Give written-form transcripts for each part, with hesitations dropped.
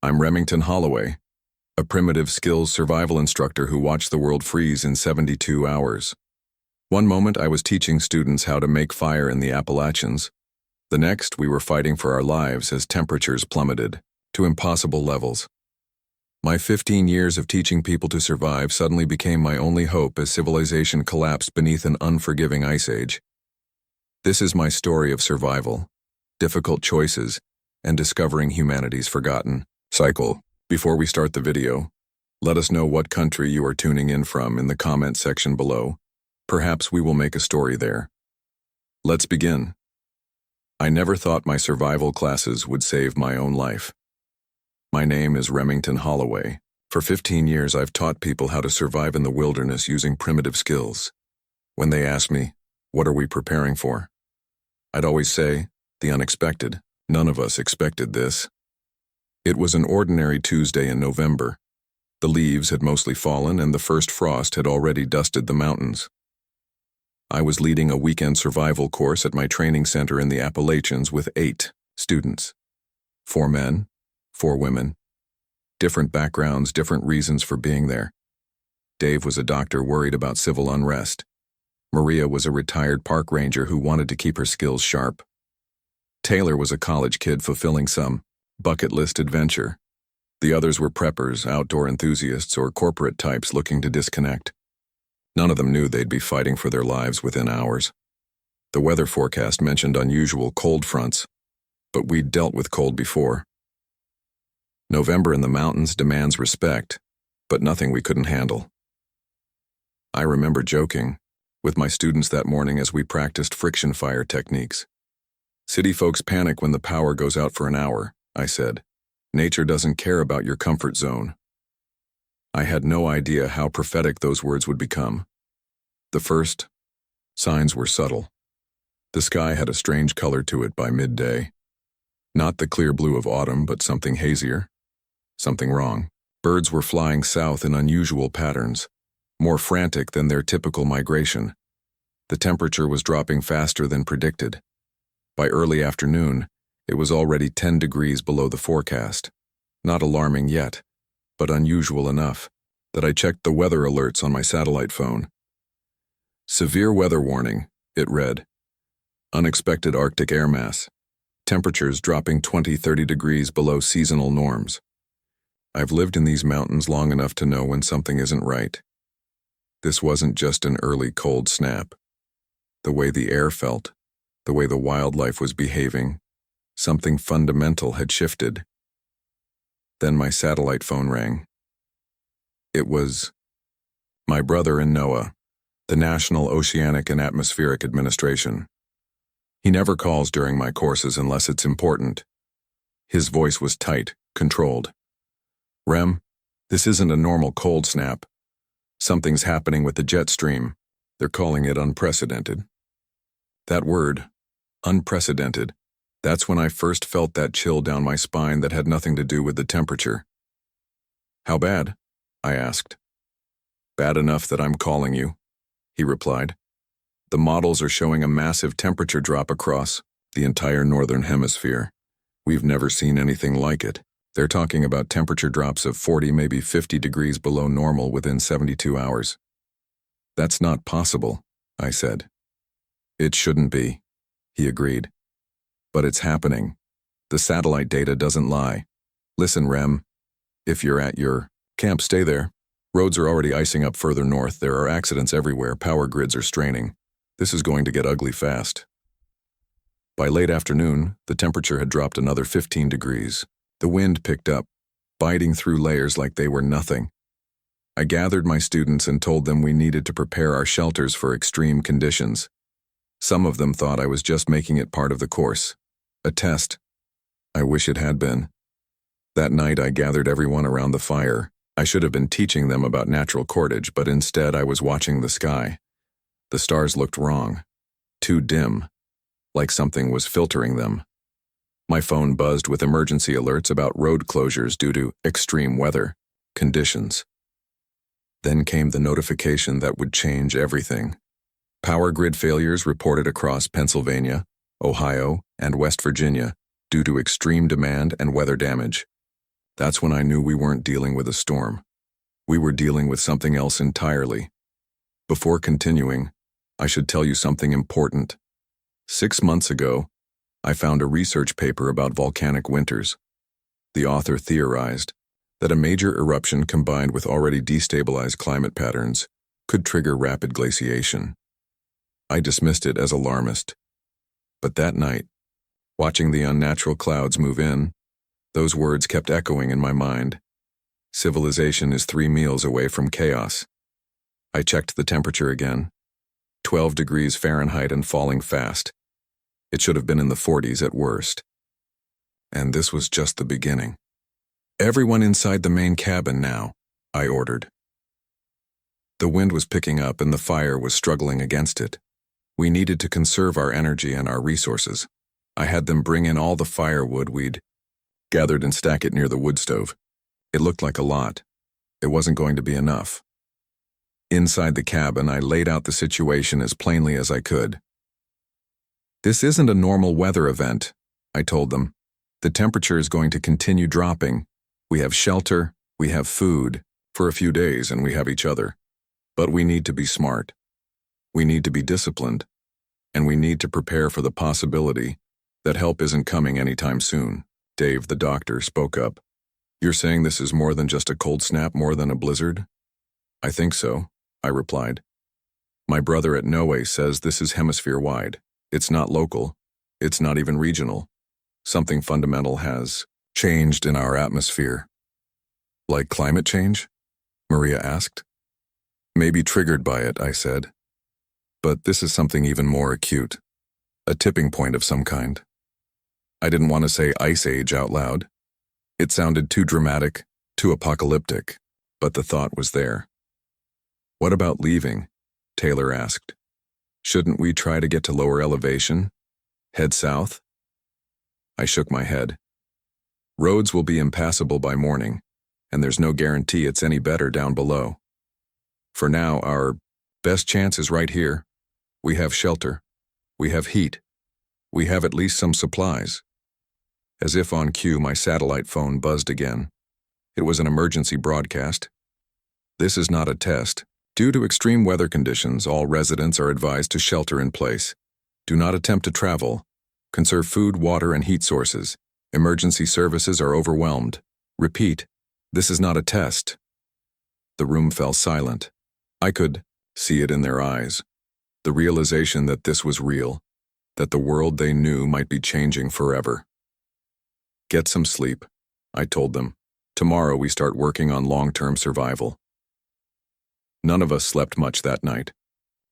I'm Remington Holloway, a primitive skills survival instructor who watched the world freeze in 72 hours. One moment I was teaching students how to make fire in the Appalachians. The next, we were fighting for our lives as temperatures plummeted to impossible levels. My 15 years of teaching people to survive suddenly became my only hope as civilization collapsed beneath an unforgiving ice age. This is my story of survival, difficult choices, and discovering humanity's forgotten cycle. Before we start the video, let us know what country you are tuning in from in the comment section below. Perhaps we will make a story there. Let's begin. I never thought my survival classes would save my own life. My name is Remington Holloway. For 15 years I've taught people how to survive in the wilderness using primitive skills. When they ask me, what are we preparing for? I'd always say, the unexpected. None of us expected this. It was an ordinary Tuesday in November. The leaves had mostly fallen and the first frost had already dusted the mountains. I was leading a weekend survival course at my training center in the Appalachians with 8 students. 4 men, 4 women. Different backgrounds, different reasons for being there. Dave was a doctor worried about civil unrest. Maria was a retired park ranger who wanted to keep her skills sharp. Taylor was a college kid fulfilling some bucket list adventure. The others were preppers, outdoor enthusiasts, or corporate types looking to disconnect. None of them knew they'd be fighting for their lives within hours. The weather forecast mentioned unusual cold fronts, but we'd dealt with cold before. November in the mountains demands respect, but nothing we couldn't handle. I remember joking with my students that morning as we practiced friction fire techniques. City folks panic when the power goes out for an hour, I said. Nature doesn't care about your comfort zone. I had no idea how prophetic those words would become. The first signs were subtle. The sky had a strange color to it by midday. Not the clear blue of autumn, but something hazier. Something wrong. Birds were flying south in unusual patterns, more frantic than their typical migration. The temperature was dropping faster than predicted. By early afternoon, it was already 10 degrees below the forecast. Not alarming yet, but unusual enough that I checked the weather alerts on my satellite phone. Severe weather warning, it read. Unexpected Arctic air mass. Temperatures dropping 20-30 degrees below seasonal norms. I've lived in these mountains long enough to know when something isn't right. This wasn't just an early cold snap. The way the air felt, the way the wildlife was behaving, something fundamental had shifted. Then my satellite phone rang. It was my brother in NOAA, the National Oceanic and Atmospheric Administration. He never calls during my courses unless it's important. His voice was tight, controlled. Rem, this isn't a normal cold snap. Something's happening with the jet stream. They're calling it unprecedented. That word, unprecedented, that's when I first felt that chill down my spine that had nothing to do with the temperature. How bad? I asked. Bad enough that I'm calling you, he replied. The models are showing a massive temperature drop across the entire northern hemisphere. We've never seen anything like it. They're talking about temperature drops of 40, maybe 50 degrees below normal within 72 hours. That's not possible, I said. It shouldn't be, he agreed. But it's happening. The satellite data doesn't lie. Listen, Rem, if you're at your camp, stay there. Roads are already icing up further north. There are accidents everywhere. Power grids are straining. This is going to get ugly fast. By late afternoon, the temperature had dropped another 15 degrees. The wind picked up, biting through layers like they were nothing. I gathered my students and told them we needed to prepare our shelters for extreme conditions. Some of them thought I was just making it part of the course. A test. I wish it had been. That night I gathered everyone around the fire. I should have been teaching them about natural cordage, but instead I was watching the sky. The stars looked wrong. Too dim. Like something was filtering them. My phone buzzed with emergency alerts about road closures due to extreme weather conditions. Then came the notification that would change everything. Power grid failures reported across Pennsylvania, Ohio, and West Virginia due to extreme demand and weather damage. That's when I knew we weren't dealing with a storm. We were dealing with something else entirely. Before continuing, I should tell you something important. 6 months ago, I found a research paper about volcanic winters. The author theorized that a major eruption combined with already destabilized climate patterns could trigger rapid glaciation. I dismissed it as alarmist. But that night, watching the unnatural clouds move in, those words kept echoing in my mind. Civilization is 3 meals away from chaos. I checked the temperature again. 12 degrees Fahrenheit and falling fast. It should have been in the 40s at worst. And this was just the beginning. "Everyone inside the main cabin now," I ordered. The wind was picking up and the fire was struggling against it. We needed to conserve our energy and our resources. I had them bring in all the firewood we'd gathered and stack it near the wood stove. It looked like a lot. It wasn't going to be enough. Inside the cabin, I laid out the situation as plainly as I could. "This isn't a normal weather event," I told them. "The temperature is going to continue dropping. We have shelter, we have food, for a few days, and we have each other. But we need to be smart. We need to be disciplined. And we need to prepare for the possibility that help isn't coming anytime soon." Dave, the doctor, spoke up. "You're saying this is more than just a cold snap, more than a blizzard?" "I think so," I replied. "My brother at NOAA says this is hemisphere-wide. It's not local. It's not even regional. Something fundamental has changed in our atmosphere." "Like climate change?" Maria asked. "Maybe triggered by it," I said. "But this is something even more acute. A tipping point of some kind." I didn't want to say ice age out loud. It sounded too dramatic, too apocalyptic, but the thought was there. "What about leaving?" Taylor asked. "Shouldn't we try to get to lower elevation? Head south?" I shook my head. "Roads will be impassable by morning, and there's no guarantee it's any better down below. For now, our best chance is right here. We have shelter. We have heat. We have at least some supplies." As if on cue, my satellite phone buzzed again. It was an emergency broadcast. "This is not a test. Due to extreme weather conditions, all residents are advised to shelter in place. Do not attempt to travel. Conserve food, water, and heat sources. Emergency services are overwhelmed. Repeat, this is not a test." The room fell silent. I could see it in their eyes. The realization that this was real, that the world they knew might be changing forever. "Get some sleep," I told them. "Tomorrow we start working on long-term survival." None of us slept much that night.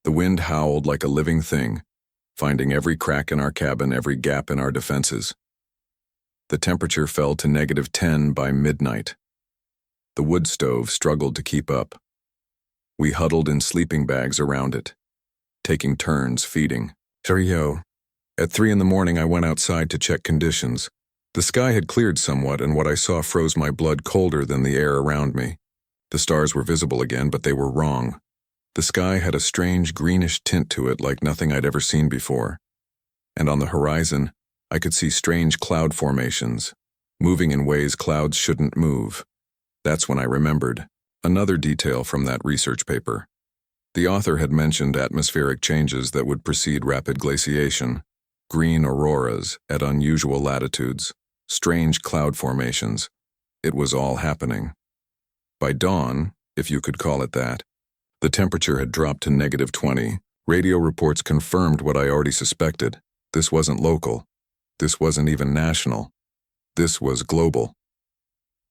The wind howled like a living thing, finding every crack in our cabin, every gap in our defenses. The temperature fell to -10 by midnight. The wood stove struggled to keep up. We huddled in sleeping bags around it, taking turns feeding. At 3 in the morning, I went outside to check conditions. The sky had cleared somewhat, and what I saw froze my blood colder than the air around me. The stars were visible again, but they were wrong. The sky had a strange greenish tint to it like nothing I'd ever seen before. And on the horizon, I could see strange cloud formations, moving in ways clouds shouldn't move. That's when I remembered another detail from that research paper. The author had mentioned atmospheric changes that would precede rapid glaciation, green auroras at unusual latitudes, strange cloud formations. It was all happening. By dawn, if you could call it that, the temperature had dropped to -20. Radio reports confirmed what I already suspected. This wasn't local. This wasn't even national. This was global.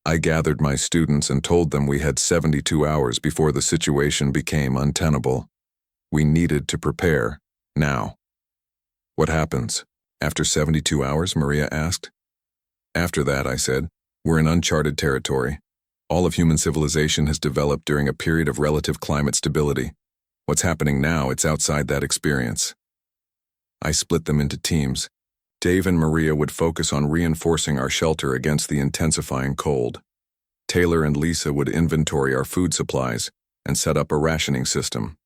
I gathered my students and told them we had 72 hours before the situation became untenable. We needed to prepare, now. "What happens after 72 hours?" Maria asked. "After that," I said, "we're in uncharted territory. All of human civilization has developed during a period of relative climate stability. What's happening now, it's outside that experience." I split them into teams. Dave and Maria would focus on reinforcing our shelter against the intensifying cold. Taylor and Lisa would inventory our food supplies and set up a rationing system.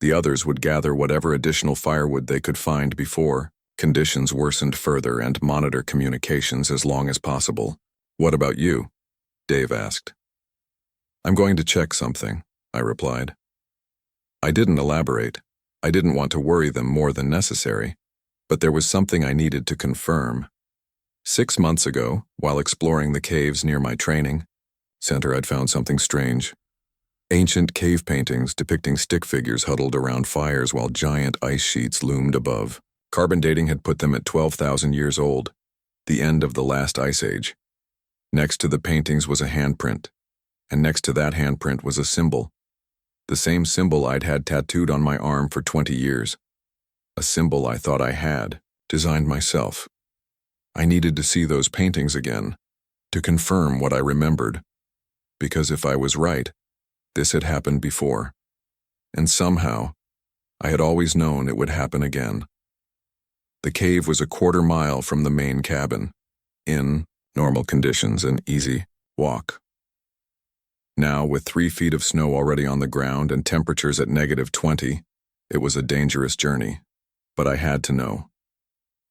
The others would gather whatever additional firewood they could find before conditions worsened further and monitor communications as long as possible. "What about you?" Dave asked. I'm going to check something, I replied. I didn't elaborate. I didn't want to worry them more than necessary, but there was something I needed to confirm. 6 months ago, while exploring the caves near my training center, I'd found something strange. Ancient cave paintings depicting stick figures huddled around fires while giant ice sheets loomed above. Carbon dating had put them at 12,000 years old, the end of the last ice age. Next to the paintings was a handprint, and next to that handprint was a symbol. The same symbol I'd had tattooed on my arm for 20 years. A symbol I thought I had, designed myself. I needed to see those paintings again, to confirm what I remembered. Because if I was right, this had happened before. And somehow, I had always known it would happen again. The cave was a quarter-mile from the main cabin. In normal conditions, an easy walk. Now, with 3 feet of snow already on the ground and temperatures at -20, it was a dangerous journey. But I had to know.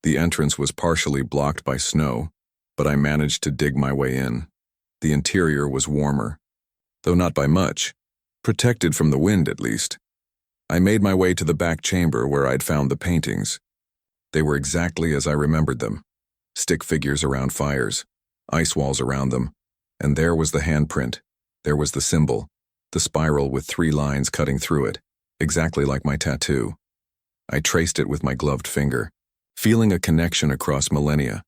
The entrance was partially blocked by snow, but I managed to dig my way in. The interior was warmer, though not by much, protected from the wind at least. I made my way to the back chamber where I'd found the paintings. They were exactly as I remembered them. Stick figures around fires, ice walls around them, and there was the handprint. There was the symbol, the spiral with 3 lines cutting through it, exactly like my tattoo. I traced it with my gloved finger, feeling a connection across millennia.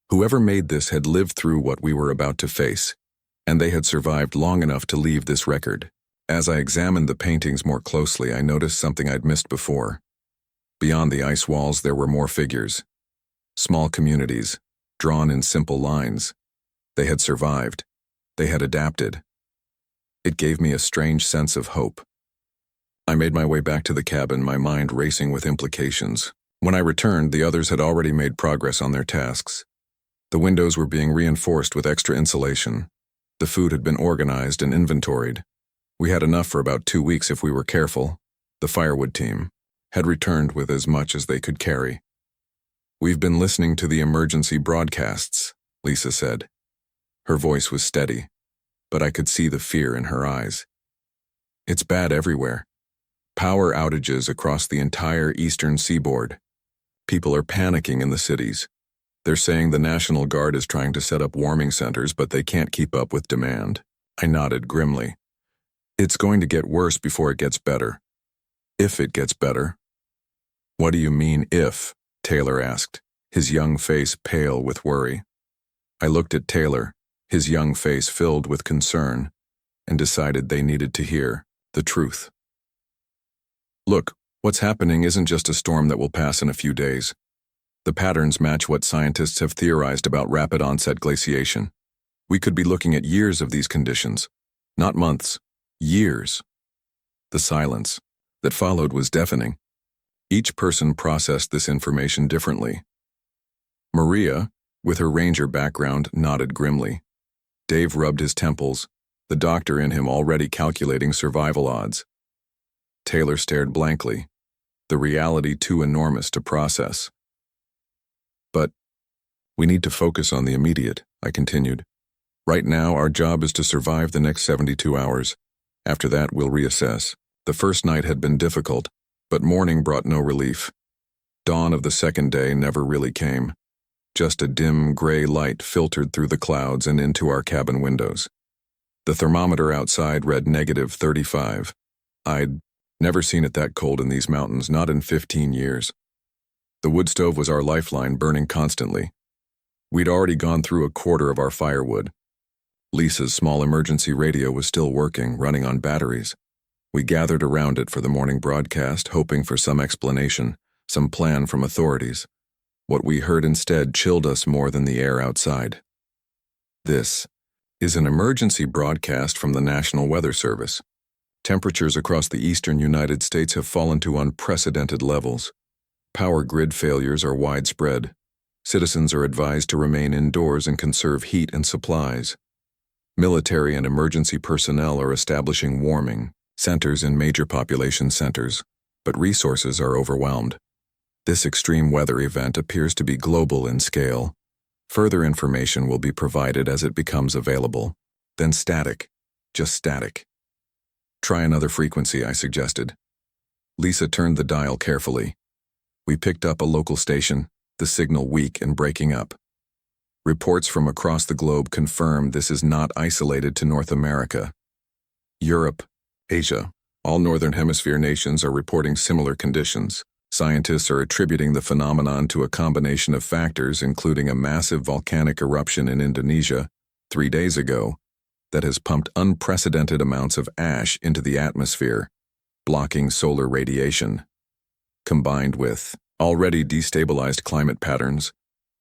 Whoever made this had lived through what we were about to face, and they had survived long enough to leave this record. As I examined the paintings more closely, I noticed something I'd missed before. Beyond the ice walls, there were more figures. Small communities, drawn in simple lines. They had survived. They had adapted. It gave me a strange sense of hope. I made my way back to the cabin, my mind racing with implications. When I returned, the others had already made progress on their tasks. The windows were being reinforced with extra insulation. The food had been organized and inventoried. We had enough for about 2 weeks if we were careful. The firewood team had returned with as much as they could carry. We've been listening to the emergency broadcasts, Lisa said. Her voice was steady, but I could see the fear in her eyes. It's bad everywhere. Power outages across the entire eastern seaboard. People are panicking in the cities. They're saying the National Guard is trying to set up warming centers, but they can't keep up with demand. I nodded grimly. It's going to get worse before it gets better. If it gets better. What do you mean, if? Taylor asked, his young face pale with worry. I looked at Taylor, his young face filled with concern, and decided they needed to hear the truth. Look, what's happening isn't just a storm that will pass in a few days. The patterns match what scientists have theorized about rapid onset glaciation. We could be looking at years of these conditions, not months, years. The silence that followed was deafening. Each person processed this information differently. Maria, with her ranger background, nodded grimly. Dave rubbed his temples, the doctor in him already calculating survival odds. Taylor stared blankly, the reality too enormous to process. But we need to focus on the immediate, I continued. Right now, our job is to survive the next 72 hours. After that, we'll reassess. The first night had been difficult, but morning brought no relief. Dawn of the second day never really came. Just a dim, gray light filtered through the clouds and into our cabin windows. The thermometer outside read -35. I'd never seen it that cold in these mountains, not in 15 years. The wood stove was our lifeline, burning constantly. We'd already gone through a quarter of our firewood. Lisa's small emergency radio was still working, running on batteries. We gathered around it for the morning broadcast, hoping for some explanation, some plan from authorities. What we heard instead chilled us more than the air outside. This is an emergency broadcast from the National Weather Service. Temperatures across the eastern United States have fallen to unprecedented levels. Power grid failures are widespread. Citizens are advised to remain indoors and conserve heat and supplies. Military and emergency personnel are establishing warming centers in major population centers, but resources are overwhelmed. This extreme weather event appears to be global in scale. Further information will be provided as it becomes available. Then static. Just static. Try another frequency, I suggested. Lisa turned the dial carefully. We picked up a local station, the signal weak and breaking up. Reports from across the globe confirmed this is not isolated to North America. Europe, Asia, all Northern Hemisphere nations are reporting similar conditions. Scientists are attributing the phenomenon to a combination of factors, including a massive volcanic eruption in Indonesia 3 days ago that has pumped unprecedented amounts of ash into the atmosphere, blocking solar radiation. Combined with already destabilized climate patterns,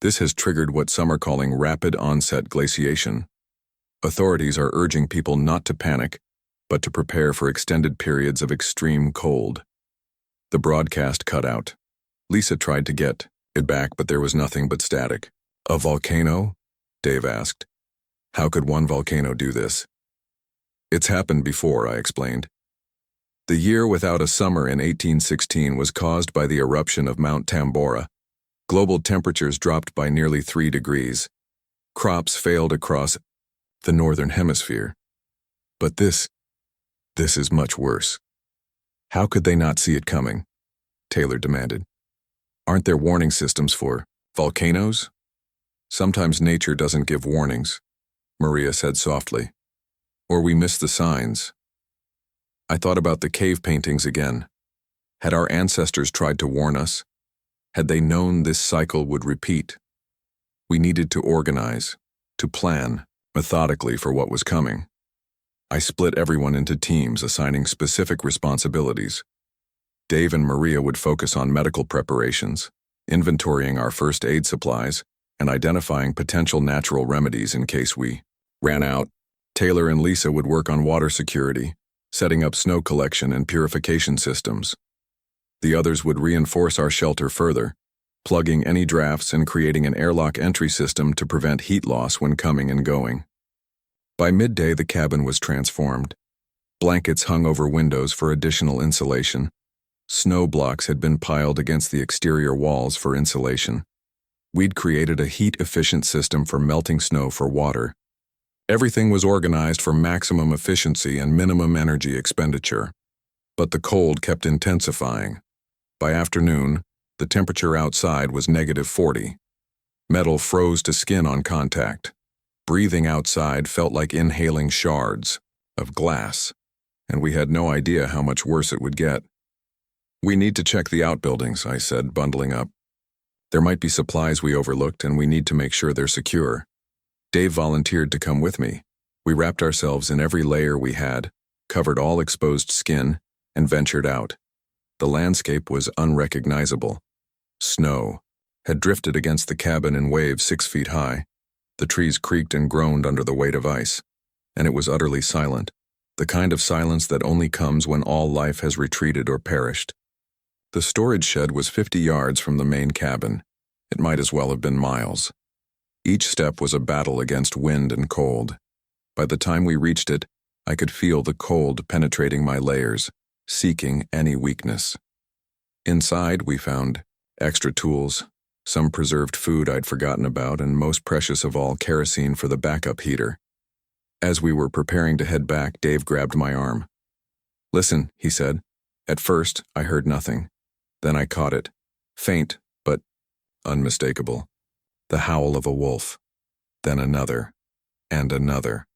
this has triggered what some are calling rapid onset glaciation. Authorities are urging people not to panic, but to prepare for extended periods of extreme cold. The broadcast cut out. Lisa tried to get it back, but there was nothing but static. A volcano? Dave asked. How could one volcano do this? It's happened before, I explained. The year without a summer in 1816 was caused by the eruption of Mount Tambora. Global temperatures dropped by nearly 3 degrees. Crops failed across the Northern Hemisphere. But this is much worse. How could they not see it coming? Taylor demanded. Aren't there warning systems for volcanoes? Sometimes nature doesn't give warnings, Maria said softly. Or we miss the signs. I thought about the cave paintings again. Had our ancestors tried to warn us? Had they known this cycle would repeat? We needed to organize, to plan methodically for what was coming. I split everyone into teams, assigning specific responsibilities. Dave and Maria would focus on medical preparations, inventorying our first aid supplies, and identifying potential natural remedies in case we ran out. Taylor and Lisa would work on water security, setting up snow collection and purification systems. The others would reinforce our shelter further, plugging any drafts and creating an airlock entry system to prevent heat loss when coming and going. By midday, the cabin was transformed. Blankets hung over windows for additional insulation. Snow blocks had been piled against the exterior walls for insulation. We'd created a heat-efficient system for melting snow for water. Everything was organized for maximum efficiency and minimum energy expenditure. But the cold kept intensifying. By afternoon, the temperature outside was -40. Metal froze to skin on contact. Breathing outside felt like inhaling shards of glass, and we had no idea how much worse it would get. We need to check the outbuildings, I said, bundling up. There might be supplies we overlooked, and we need to make sure they're secure. Dave volunteered to come with me. We wrapped ourselves in every layer we had, covered all exposed skin, and ventured out. The landscape was unrecognizable. Snow had drifted against the cabin in waves 6 feet high. The trees creaked and groaned under the weight of ice, and it was utterly silent, the kind of silence that only comes when all life has retreated or perished. The storage shed was 50 yards from the main cabin. It might as well have been miles. Each step was a battle against wind and cold. By the time we reached it, I could feel the cold penetrating my layers, seeking any weakness. Inside, we found extra tools, some preserved food I'd forgotten about, and most precious of all, kerosene for the backup heater. As we were preparing to head back, Dave grabbed my arm. Listen, he said. At first, I heard nothing. Then I caught it. Faint, but unmistakable. The howl of a wolf. Then another. And another.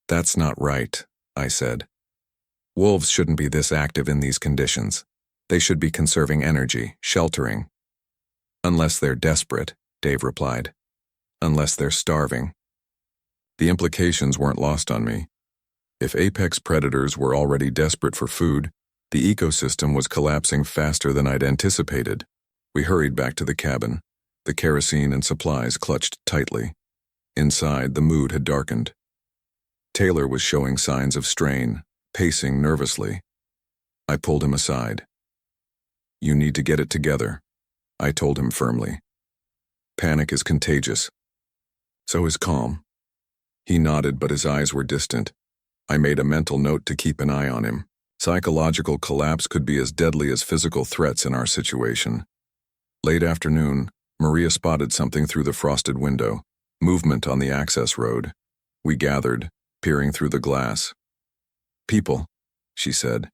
That's not right, I said. Wolves shouldn't be this active in these conditions. They should be conserving energy, sheltering. Unless they're desperate, Dave replied. Unless they're starving. The implications weren't lost on me. If apex predators were already desperate for food, the ecosystem was collapsing faster than I'd anticipated. We hurried back to the cabin, the kerosene and supplies clutched tightly. Inside, the mood had darkened. Taylor was showing signs of strain, pacing nervously. I pulled him aside. You need to get it together, I told him firmly. Panic is contagious. So is calm. He nodded, but his eyes were distant. I made a mental note to keep an eye on him. Psychological collapse could be as deadly as physical threats in our situation. Late afternoon, Maria spotted something through the frosted window, movement on the access road. We gathered, peering through the glass. "People," she said.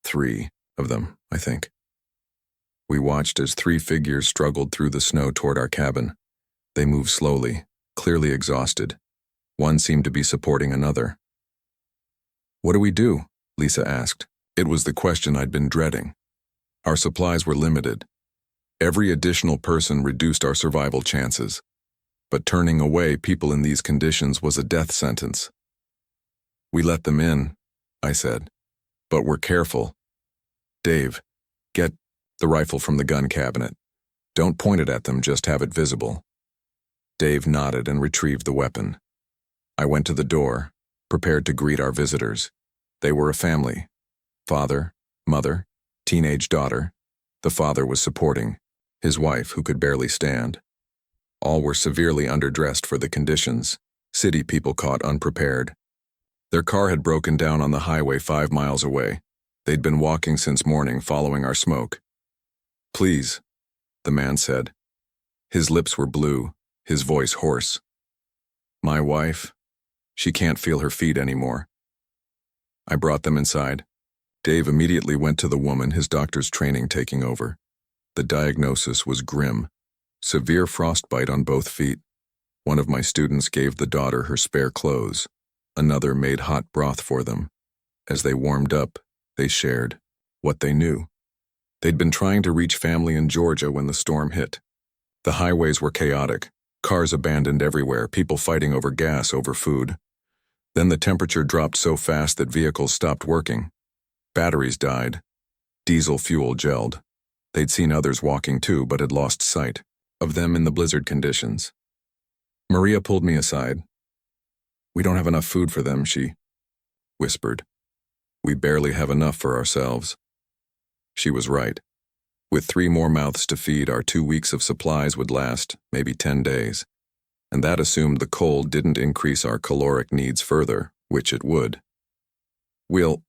3 of them, I think. We watched as 3 figures struggled through the snow toward our cabin. They moved slowly, clearly exhausted. One seemed to be supporting another. "What do we do?" Lisa asked. It was the question I'd been dreading. Our supplies were limited. Every additional person reduced our survival chances. But turning away people in these conditions was a death sentence. "We let them in," I said. "But we're careful. Dave, get the rifle from the gun cabinet. Don't point it at them, just have it visible." Dave nodded and retrieved the weapon. I went to the door, prepared to greet our visitors. They were a family. Father, mother, teenage daughter. The father was supporting his wife, who could barely stand. All were severely underdressed for the conditions. City people caught unprepared. Their car had broken down on the highway 5 miles away. They'd been walking since morning, following our smoke. "Please," the man said. His lips were blue, his voice hoarse. "My wife, she can't feel her feet anymore." I brought them inside. Dave immediately went to the woman, his doctor's training taking over. The diagnosis was grim. Severe frostbite on both feet. One of my students gave the daughter her spare clothes. Another made hot broth for them. As they warmed up, they shared what they knew. They'd been trying to reach family in Georgia when the storm hit. The highways were chaotic, cars abandoned everywhere, people fighting over gas, over food. Then the temperature dropped so fast that vehicles stopped working. Batteries died. Diesel fuel gelled. They'd seen others walking too, but had lost sight of them in the blizzard conditions. Maria pulled me aside. "We don't have enough food for them," she whispered. "We barely have enough for ourselves." She was right. With 3 more mouths to feed, our 2 weeks of supplies would last, maybe 10 days. And that assumed the cold didn't increase our caloric needs further, which it would. "We'll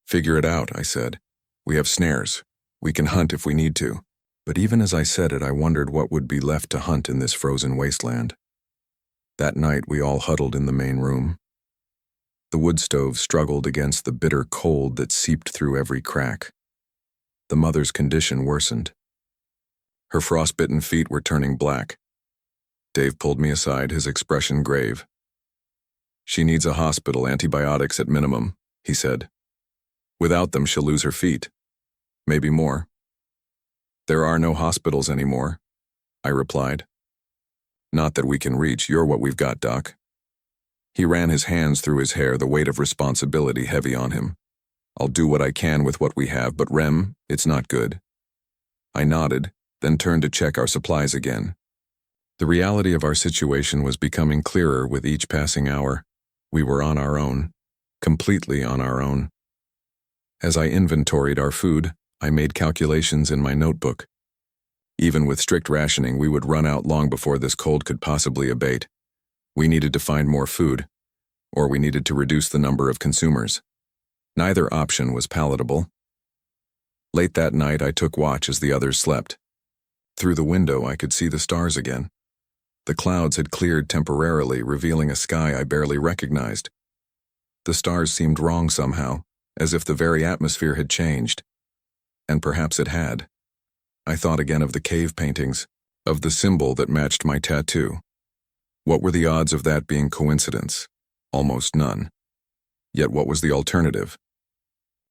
figure it out," I said. "We have snares. We can hunt if we need to." But even as I said it, I wondered what would be left to hunt in this frozen wasteland. That night, we all huddled in the main room. The wood stove struggled against the bitter cold that seeped through every crack. The mother's condition worsened. Her frostbitten feet were turning black. Dave pulled me aside, his expression grave. "She needs a hospital, antibiotics at minimum," he said. "Without them, she'll lose her feet. Maybe more." "There are no hospitals anymore," I replied. "Not that we can reach. You're what we've got, Doc." He ran his hands through his hair, the weight of responsibility heavy on him. "I'll do what I can with what we have, but Rem, it's not good." I nodded, then turned to check our supplies again. The reality of our situation was becoming clearer with each passing hour. We were on our own, completely on our own. As I inventoried our food, I made calculations in my notebook. Even with strict rationing, we would run out long before this cold could possibly abate. We needed to find more food, or we needed to reduce the number of consumers. Neither option was palatable. Late that night, I took watch as the others slept. Through the window, I could see the stars again. The clouds had cleared temporarily, revealing a sky I barely recognized. The stars seemed wrong somehow, as if the very atmosphere had changed. And perhaps it had. I thought again of the cave paintings, of the symbol that matched my tattoo. What were the odds of that being coincidence? Almost none. Yet what was the alternative?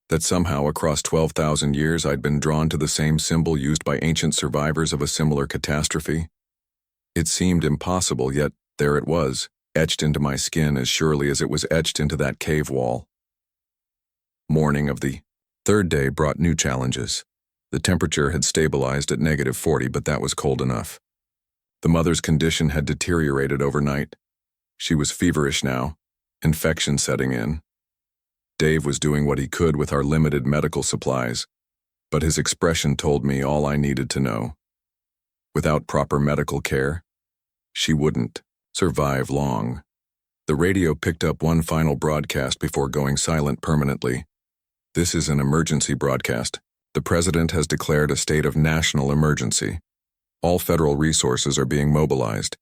That somehow across 12,000 years I'd been drawn to the same symbol used by ancient survivors of a similar catastrophe? It seemed impossible, yet there it was, etched into my skin as surely as it was etched into that cave wall. Morning of the 3rd day brought new challenges. The temperature had stabilized at -40, but that was cold enough. The mother's condition had deteriorated overnight. She was feverish now, infection setting in. Dave was doing what he could with our limited medical supplies, but his expression told me all I needed to know. Without proper medical care, she wouldn't survive long. The radio picked up one final broadcast before going silent permanently. "This is an emergency broadcast. The President has declared a state of national emergency. All federal resources are being mobilized,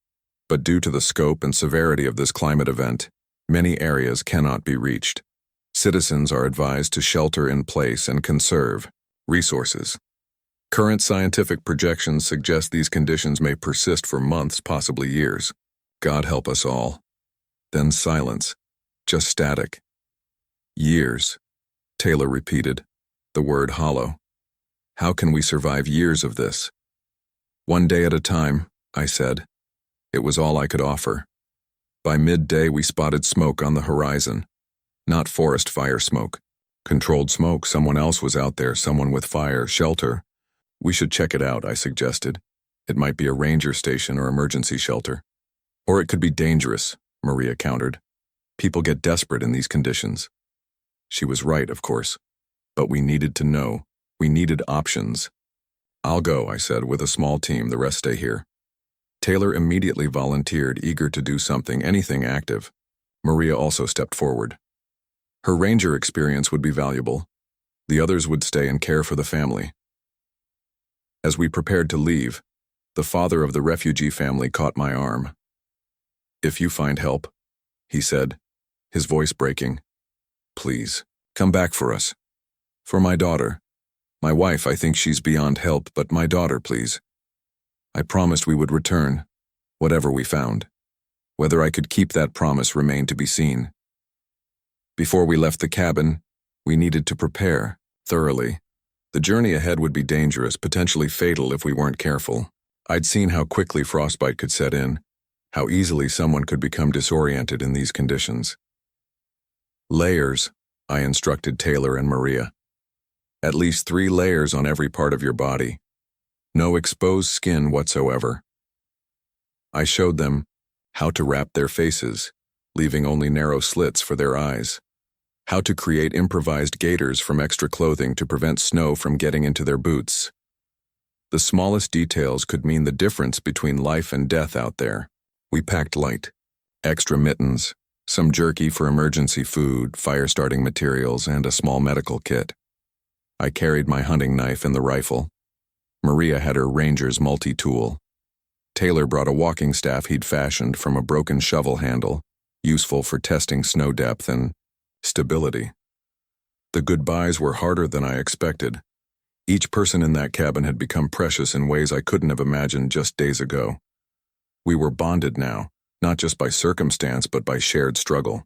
but due to the scope and severity of this climate event, Many areas cannot be reached. Citizens are advised to shelter in place and conserve resources. Current scientific projections suggest these conditions may persist for months, possibly years. God help us all. Then silence, just static. Years, Taylor repeated, the word hollow. How can we survive years of this? One day at a time, I said. It was all I could offer. By midday, we spotted smoke on the horizon. Not forest fire smoke. Controlled smoke. Someone else was out there, someone with fire, shelter. We should check it out, I suggested. It might be a ranger station or emergency shelter. Or it could be dangerous, Maria countered. People get desperate in these conditions. She was right, of course. But we needed to know. We needed options. I'll go, I said, with a small team. The rest stay here. Taylor immediately volunteered, eager to do something, anything active. Maria also stepped forward. Her ranger experience would be valuable. The others would stay and care for the family. As we prepared to leave, the father of the refugee family caught my arm. If you find help, he said, his voice breaking, please, come back for us. For my daughter. My wife, I think she's beyond help, but my daughter, please. I promised we would return, whatever we found. Whether I could keep that promise remained to be seen. Before we left the cabin, we needed to prepare, thoroughly. The journey ahead would be dangerous, potentially fatal if we weren't careful. I'd seen how quickly frostbite could set in, how easily someone could become disoriented in these conditions. Layers, I instructed Taylor and Maria. At least 3 layers on every part of your body. No exposed skin whatsoever. I showed them how to wrap their faces, leaving only narrow slits for their eyes. How to create improvised gaiters from extra clothing to prevent snow from getting into their boots. The smallest details could mean the difference between life and death out there. We packed light. Extra mittens, some jerky for emergency food, fire-starting materials, and a small medical kit. I carried my hunting knife and the rifle. Maria had her ranger's multi-tool. Taylor brought a walking staff he'd fashioned from a broken shovel handle, useful for testing snow depth and stability. The goodbyes were harder than I expected. Each person in that cabin had become precious in ways I couldn't have imagined just days ago. We were bonded now, not just by circumstance but by shared struggle.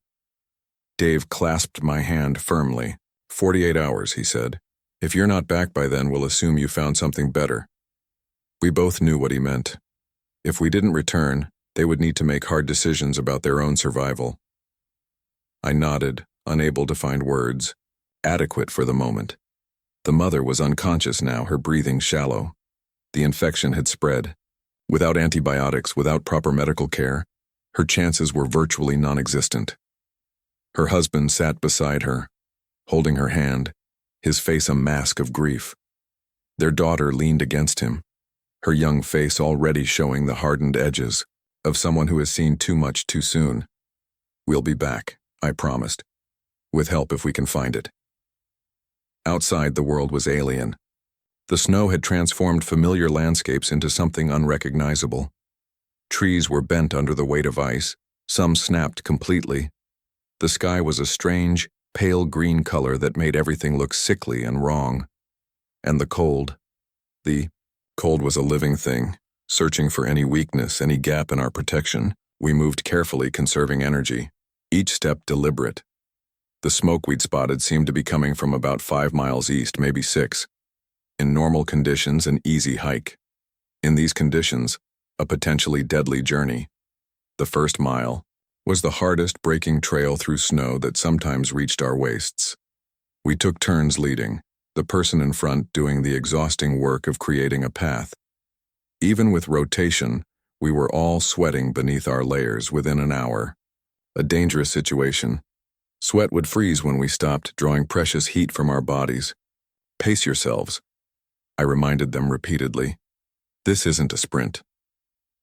Dave clasped my hand firmly. 48 hours, he said. If you're not back by then, we'll assume you found something better. We both knew what he meant. If we didn't return, they would need to make hard decisions about their own survival. I nodded, unable to find words, adequate for the moment. The mother was unconscious now, her breathing shallow. The infection had spread. Without antibiotics, without proper medical care, her chances were virtually non-existent. Her husband sat beside her, holding her hand, his face a mask of grief. Their daughter leaned against him, her young face already showing the hardened edges of someone who has seen too much too soon. We'll be back, I promised, with help if we can find it. Outside, the world was alien. The snow had transformed familiar landscapes into something unrecognizable. Trees were bent under the weight of ice, some snapped completely. The sky was a strange, pale green color that made everything look sickly and wrong. And the cold was a living thing, searching for any weakness, any gap in our protection. We moved carefully, conserving energy, each step deliberate. The smoke we'd spotted seemed to be coming from about 5 miles east, maybe 6. In normal conditions, an easy hike. In these conditions, a potentially deadly journey. The first mile was the hardest, breaking trail through snow that sometimes reached our waists. We took turns leading, the person in front doing the exhausting work of creating a path. Even with rotation, we were all sweating beneath our layers within an hour. A dangerous situation. Sweat would freeze when we stopped, drawing precious heat from our bodies. Pace yourselves, I reminded them repeatedly. This isn't a sprint.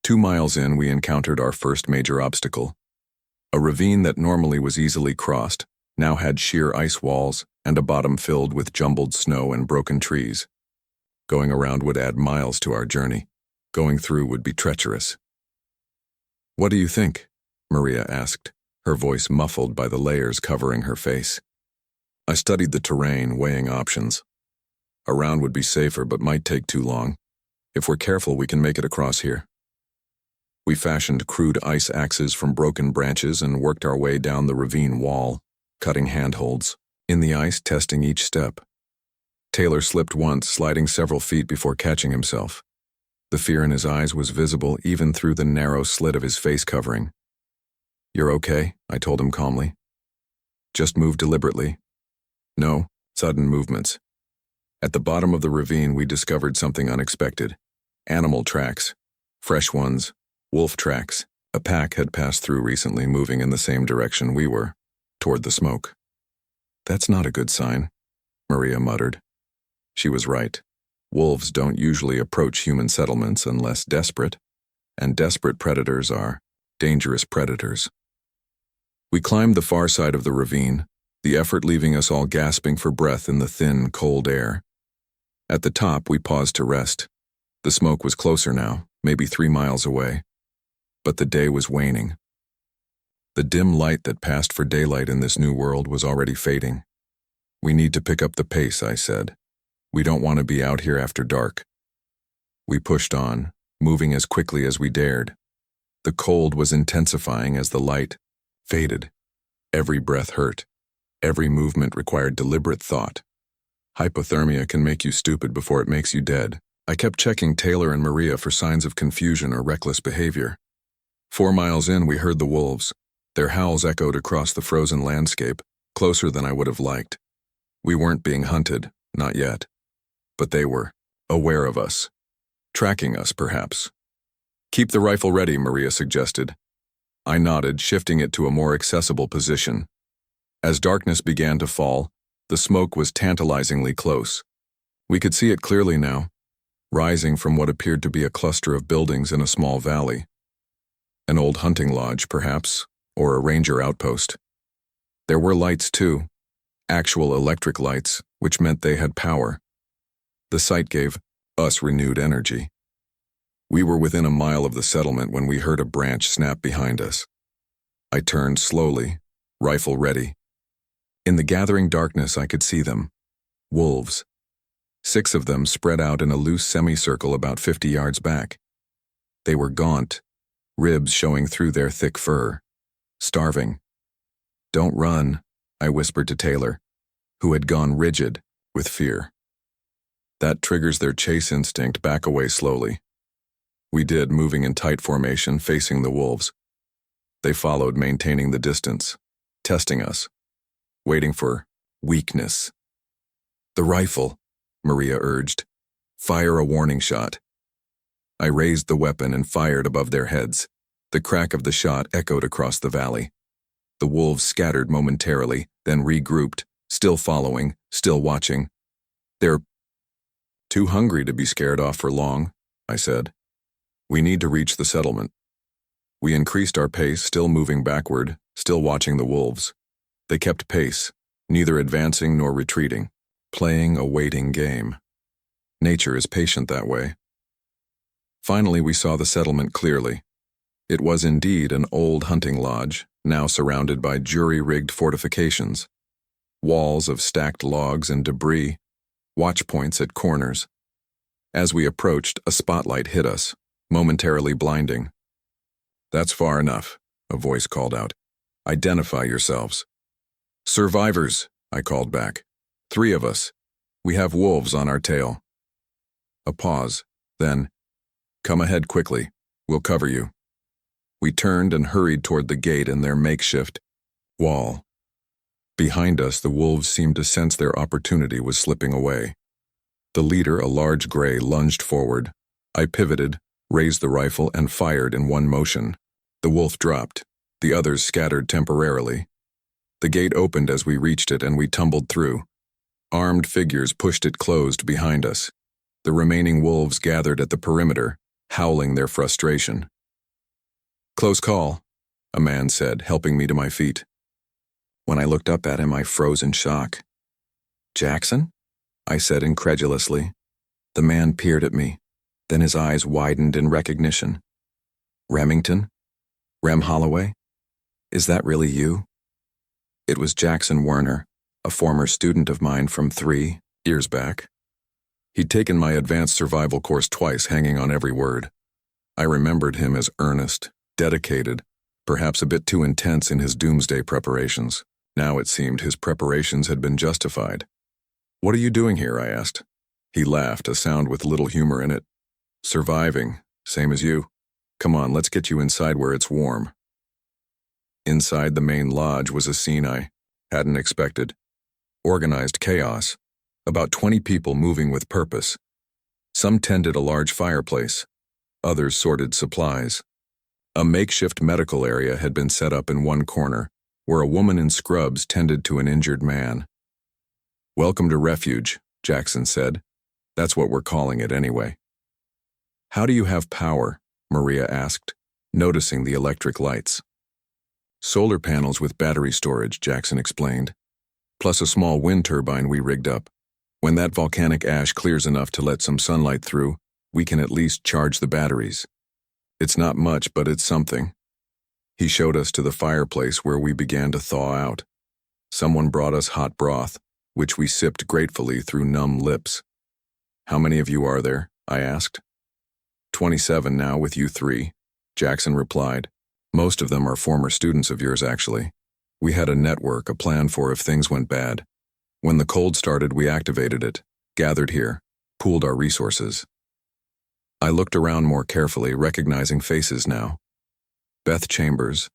2 miles in, we encountered our first major obstacle. A ravine that normally was easily crossed now had sheer ice walls and a bottom filled with jumbled snow and broken trees. Going around would add miles to our journey. Going through would be treacherous. What do you think? Maria asked, her voice muffled by the layers covering her face. I studied the terrain, weighing options. A round would be safer, but might take too long. If we're careful, we can make it across here. We fashioned crude ice axes from broken branches and worked our way down the ravine wall, cutting handholds, in the ice, testing each step. Taylor slipped once, sliding several feet before catching himself. The fear in his eyes was visible even through the narrow slit of his face covering. "You're okay," I told him calmly. "Just move deliberately. No sudden movements." At the bottom of the ravine, we discovered something unexpected. Animal tracks. Fresh ones. Wolf tracks. A pack had passed through recently, moving in the same direction we were, toward the smoke. "That's not a good sign," Maria muttered. She was right. Wolves don't usually approach human settlements unless desperate, and desperate predators are dangerous predators. We climbed the far side of the ravine, the effort leaving us all gasping for breath in the thin, cold air. At the top, we paused to rest. The smoke was closer now, maybe 3 miles away. But the day was waning. The dim light that passed for daylight in this new world was already fading. "We need to pick up the pace," I said. "We don't want to be out here after dark." We pushed on, moving as quickly as we dared. The cold was intensifying as the light faded. Every breath hurt. Every movement required deliberate thought. Hypothermia can make you stupid before it makes you dead. I kept checking Taylor and Maria for signs of confusion or reckless behavior. 4 miles in, we heard the wolves. Their howls echoed across the frozen landscape, closer than I would have liked. We weren't being hunted, not yet. But they were, aware of us. Tracking us, perhaps. "Keep the rifle ready," Maria suggested. I nodded, shifting it to a more accessible position. As darkness began to fall, the smoke was tantalizingly close. We could see it clearly now, rising from what appeared to be a cluster of buildings in a small valley. An old hunting lodge, perhaps, or a ranger outpost. There were lights, too. Actual electric lights, which meant they had power. The sight gave us renewed energy. We were within a mile of the settlement when we heard a branch snap behind us. I turned slowly, rifle ready. In the gathering darkness, I could see them. Wolves. 6 of them spread out in a loose semicircle about 50 yards back. They were gaunt, ribs showing through their thick fur. Starving. "Don't run," I whispered to Taylor, who had gone rigid with fear. "That triggers their chase instinct. Back away slowly." We did, moving in tight formation, facing the wolves. They followed, maintaining the distance, testing us, waiting for weakness. "The rifle," Maria urged. "Fire a warning shot." I raised the weapon and fired above their heads. The crack of the shot echoed across the valley. The wolves scattered momentarily, then regrouped, still following, still watching. "They're too hungry to be scared off for long," I said. "We need to reach the settlement." We increased our pace, still moving backward, still watching the wolves. They kept pace, neither advancing nor retreating, playing a waiting game. Nature is patient that way. Finally, we saw the settlement clearly. It was indeed an old hunting lodge, now surrounded by jury-rigged fortifications. Walls of stacked logs and debris, watch points at corners. As we approached, a spotlight hit us, momentarily blinding. "That's far enough," a voice called out. "Identify yourselves." "Survivors," I called back. 3 of us. We have wolves on our tail." A pause, then, "Come ahead quickly. We'll cover you." We turned and hurried toward the gate and their makeshift wall. Behind us, the wolves seemed to sense their opportunity was slipping away. The leader, a large gray, lunged forward. I pivoted, raised the rifle, and fired in one motion. The wolf dropped. The others scattered temporarily. The gate opened as we reached it, and we tumbled through. Armed figures pushed it closed behind us. The remaining wolves gathered at the perimeter, howling their frustration. "Close call," a man said, helping me to my feet. When I looked up at him, I froze in shock. "Jackson?" I said incredulously. The man peered at me. Then his eyes widened in recognition. "Remington? Rem Holloway?" Is that really you? It was Jackson Werner, a former student of mine from 3 years back. He'd taken my advanced survival course twice, hanging on every word. I remembered him as earnest, dedicated, perhaps a bit too intense in his doomsday preparations. Now it seemed his preparations had been justified. "What are you doing here?" I asked. He laughed, a sound with little humor in it. "Surviving, same as you. Come on, let's get you inside where it's warm." Inside the main lodge was a scene I hadn't expected. Organized chaos. About 20 people moving with purpose. Some tended a large fireplace. Others sorted supplies. A makeshift medical area had been set up in one corner, where a woman in scrubs tended to an injured man. "Welcome to refuge," Jackson said. "That's what we're calling it anyway." "How do you have power?" Maria asked, noticing the electric lights. "Solar panels with battery storage," Jackson explained, "plus a small wind turbine we rigged up. When that volcanic ash clears enough to let some sunlight through, we can at least charge the batteries. It's not much, but it's something." He showed us to the fireplace where we began to thaw out. Someone brought us hot broth, which we sipped gratefully through numb lips. "How many of you are there?" I asked. 27 now with you 3, Jackson replied. "Most of them are former students of yours, actually. We had a network, a plan for if things went bad. When the cold started, we activated it, gathered here, pooled our resources." I looked around more carefully, recognizing faces now. Beth Chambers,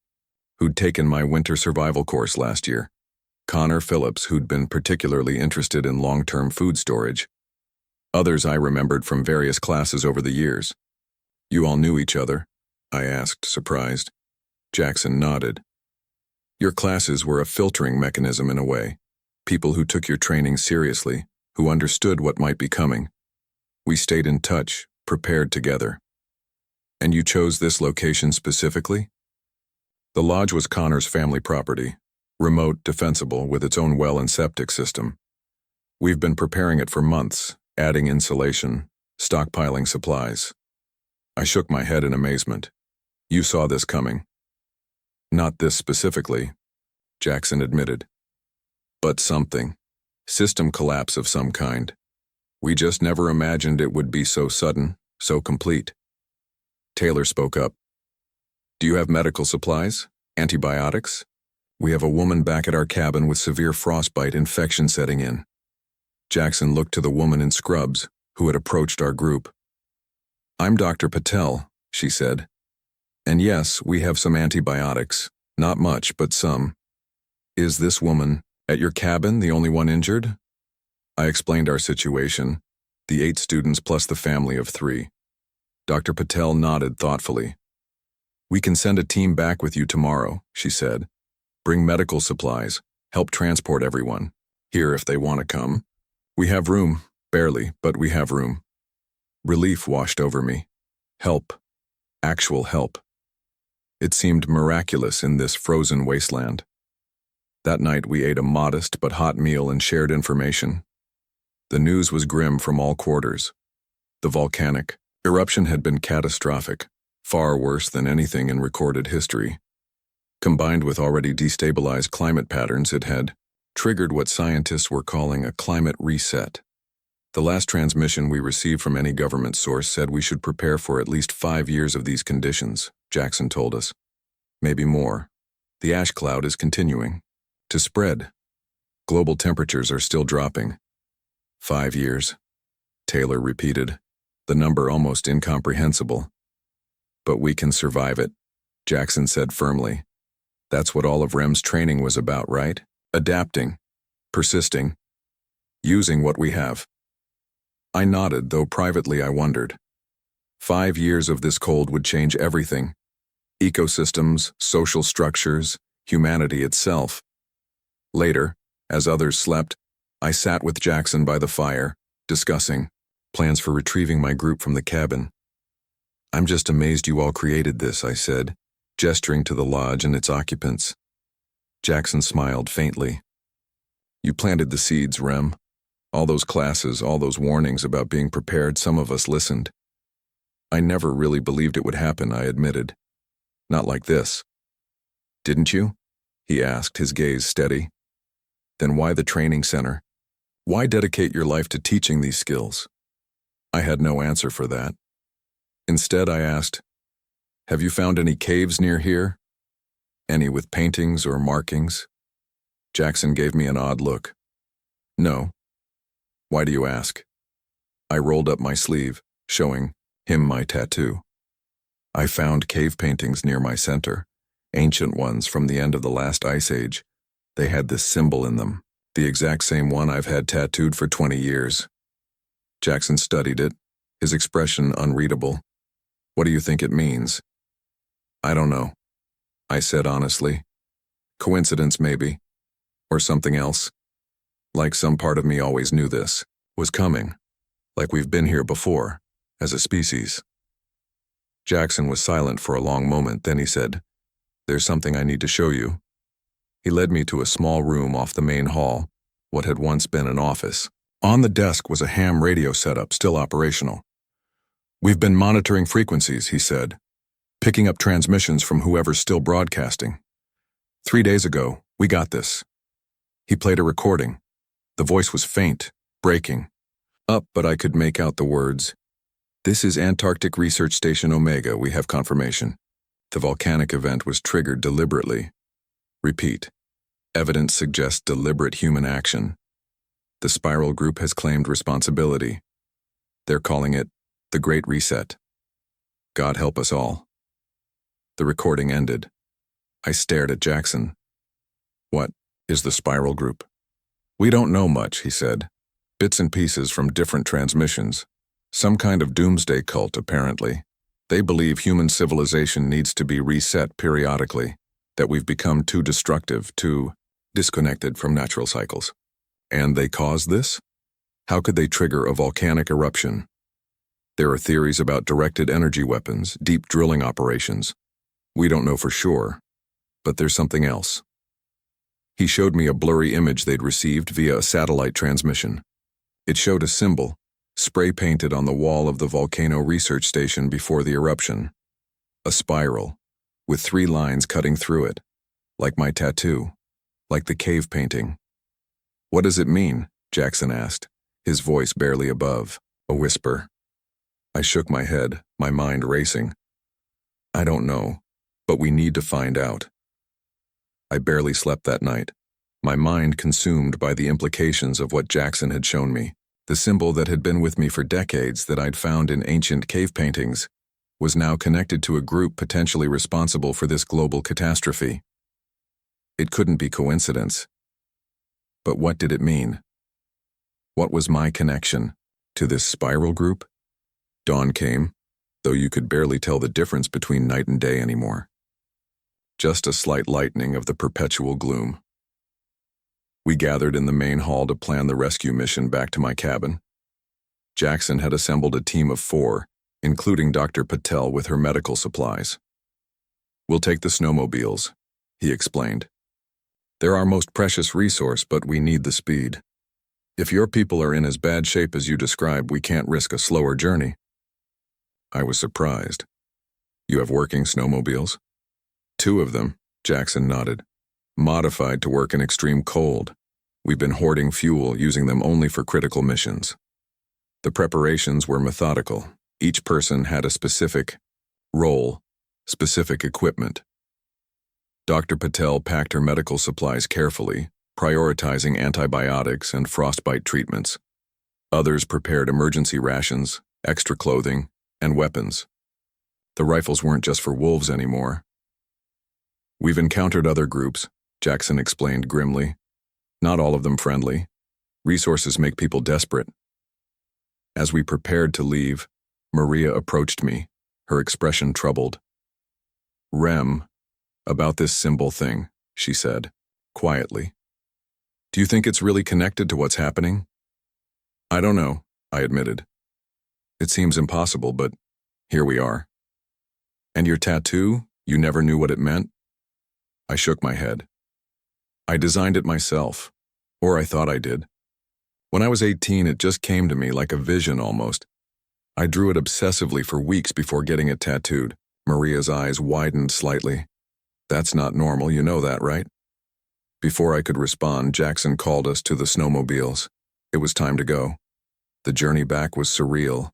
who'd taken my winter survival course last year. Connor Phillips, who'd been particularly interested in long-term food storage. Others I remembered from various classes over the years. "You all knew each other?" I asked, surprised. Jackson nodded. "Your classes were a filtering mechanism in a way. People who took your training seriously, who understood what might be coming. We stayed in touch, prepared together." "And you chose this location specifically?" The lodge was Connor's family property, remote, defensible, with its own well and septic system. We've been preparing it for months, adding insulation, stockpiling supplies. I shook my head in amazement. "You saw this coming." "Not this specifically," Jackson admitted. "But something. System collapse of some kind. We just never imagined it would be so sudden, so complete." Taylor spoke up. "Do you have medical supplies? Antibiotics? We have a woman back at our cabin with severe frostbite infection setting in." Jackson looked to the woman in scrubs, who had approached our group. "I'm Dr. Patel," she said. "And yes, we have some antibiotics. Not much, but some. Is this woman at your cabin the only one injured?" I explained our situation, the 8 students plus the family of 3. Dr. Patel nodded thoughtfully. "We can send a team back with you tomorrow," she said. "Bring medical supplies, help transport everyone, here if they want to come. We have room, barely, but we have room." Relief washed over me. Help. Actual help. It seemed miraculous in this frozen wasteland. That night we ate a modest but hot meal and shared information. The news was grim from all quarters. The volcanic eruption had been catastrophic, far worse than anything in recorded history. Combined with already destabilized climate patterns, it had triggered what scientists were calling a climate reset. The last transmission we received from any government source said we should prepare for at least 5 years of these conditions, Jackson told us. Maybe more. The ash cloud is continuing to spread. Global temperatures are still dropping. 5 years, Taylor repeated, the number almost incomprehensible. "But we can survive it," Jackson said firmly. "That's what all of REM's training was about, right? Adapting, persisting, using what we have." I nodded, though privately I wondered. 5 years of this cold would change everything. Ecosystems, social structures, humanity itself. Later, as others slept, I sat with Jackson by the fire, discussing plans for retrieving my group from the cabin. "I'm just amazed you all created this," I said, gesturing to the lodge and its occupants. Jackson smiled faintly. "You planted the seeds, Rem. All those classes, all those warnings about being prepared, some of us listened. I never really believed it would happen," I admitted. "Not like this." Didn't you? He asked, his gaze steady. Then why the training center? Why dedicate your life to teaching these skills? I had no answer for that. Instead, I asked, have you found any caves near here? Any with paintings or markings? Jackson gave me an odd look. No. Why do you ask? I rolled up my sleeve, showing him my tattoo. I found cave paintings near my center, ancient ones from the end of the last ice age. They had this symbol in them, the exact same one I've had tattooed for 20 years. Jackson studied it, his expression unreadable. What do you think it means? I don't know, I said honestly. Coincidence maybe, or something else. Like some part of me always knew this was coming, like we've been here before, as a species. Jackson was silent for a long moment, then he said, there's something I need to show you. He led me to a small room off the main hall, what had once been an office. On the desk was a ham radio setup, still operational. We've been monitoring frequencies, he said, picking up transmissions from whoever's still broadcasting. 3 days ago, we got this. He played a recording. The voice was faint, breaking. Up, but I could make out the words. This is Antarctic Research Station Omega, we have confirmation. The volcanic event was triggered deliberately. Repeat. Evidence suggests deliberate human action. The Spiral Group has claimed responsibility. They're calling it the Great Reset. God help us all. The recording ended. I stared at Jackson. What is the Spiral Group? We don't know much, he said. Bits and pieces from different transmissions. Some kind of doomsday cult, apparently. They believe human civilization needs to be reset periodically, that we've become too destructive, too disconnected from natural cycles. And they caused this? How could they trigger a volcanic eruption? There are theories about directed energy weapons, deep drilling operations. We don't know for sure, but there's something else. He showed me a blurry image they'd received via a satellite transmission. It showed a symbol, spray-painted on the wall of the volcano research station before the eruption. A spiral, with 3 lines cutting through it, like my tattoo, like the cave painting. What does it mean? Jackson asked, his voice barely above, a whisper. I shook my head, my mind racing. I don't know, but we need to find out. I barely slept that night, my mind consumed by the implications of what Jackson had shown me. The symbol that had been with me for decades that I'd found in ancient cave paintings was now connected to a group potentially responsible for this global catastrophe. It couldn't be coincidence. But what did it mean? What was my connection to this spiral group? Dawn came, though you could barely tell the difference between night and day anymore. Just a slight lightening of the perpetual gloom. We gathered in the main hall to plan the rescue mission back to my cabin. Jackson had assembled a team of 4, including Dr. Patel with her medical supplies. We'll take the snowmobiles, he explained. They're our most precious resource, but we need the speed. If your people are in as bad shape as you describe, we can't risk a slower journey. I was surprised. You have working snowmobiles? 2 of them, Jackson nodded. Modified to work in extreme cold. We've been hoarding fuel, using them only for critical missions. The preparations were methodical. Each person had a specific role, specific equipment. Dr. Patel packed her medical supplies carefully, prioritizing antibiotics and frostbite treatments. Others prepared emergency rations, extra clothing, and weapons. The rifles weren't just for wolves anymore. We've encountered other groups, Jackson explained grimly. Not all of them friendly. Resources make people desperate. As we prepared to leave, Maria approached me, her expression troubled. Rem, about this symbol thing, she said, quietly. Do you think it's really connected to what's happening? I don't know, I admitted. It seems impossible, but here we are. And your tattoo, you never knew what it meant? I shook my head. I designed it myself, or I thought I did. When I was 18, it just came to me like a vision almost. I drew it obsessively for weeks before getting it tattooed. Maria's eyes widened slightly. That's not normal, you know that, right? Before I could respond, Jackson called us to the snowmobiles. It was time to go. The journey back was surreal.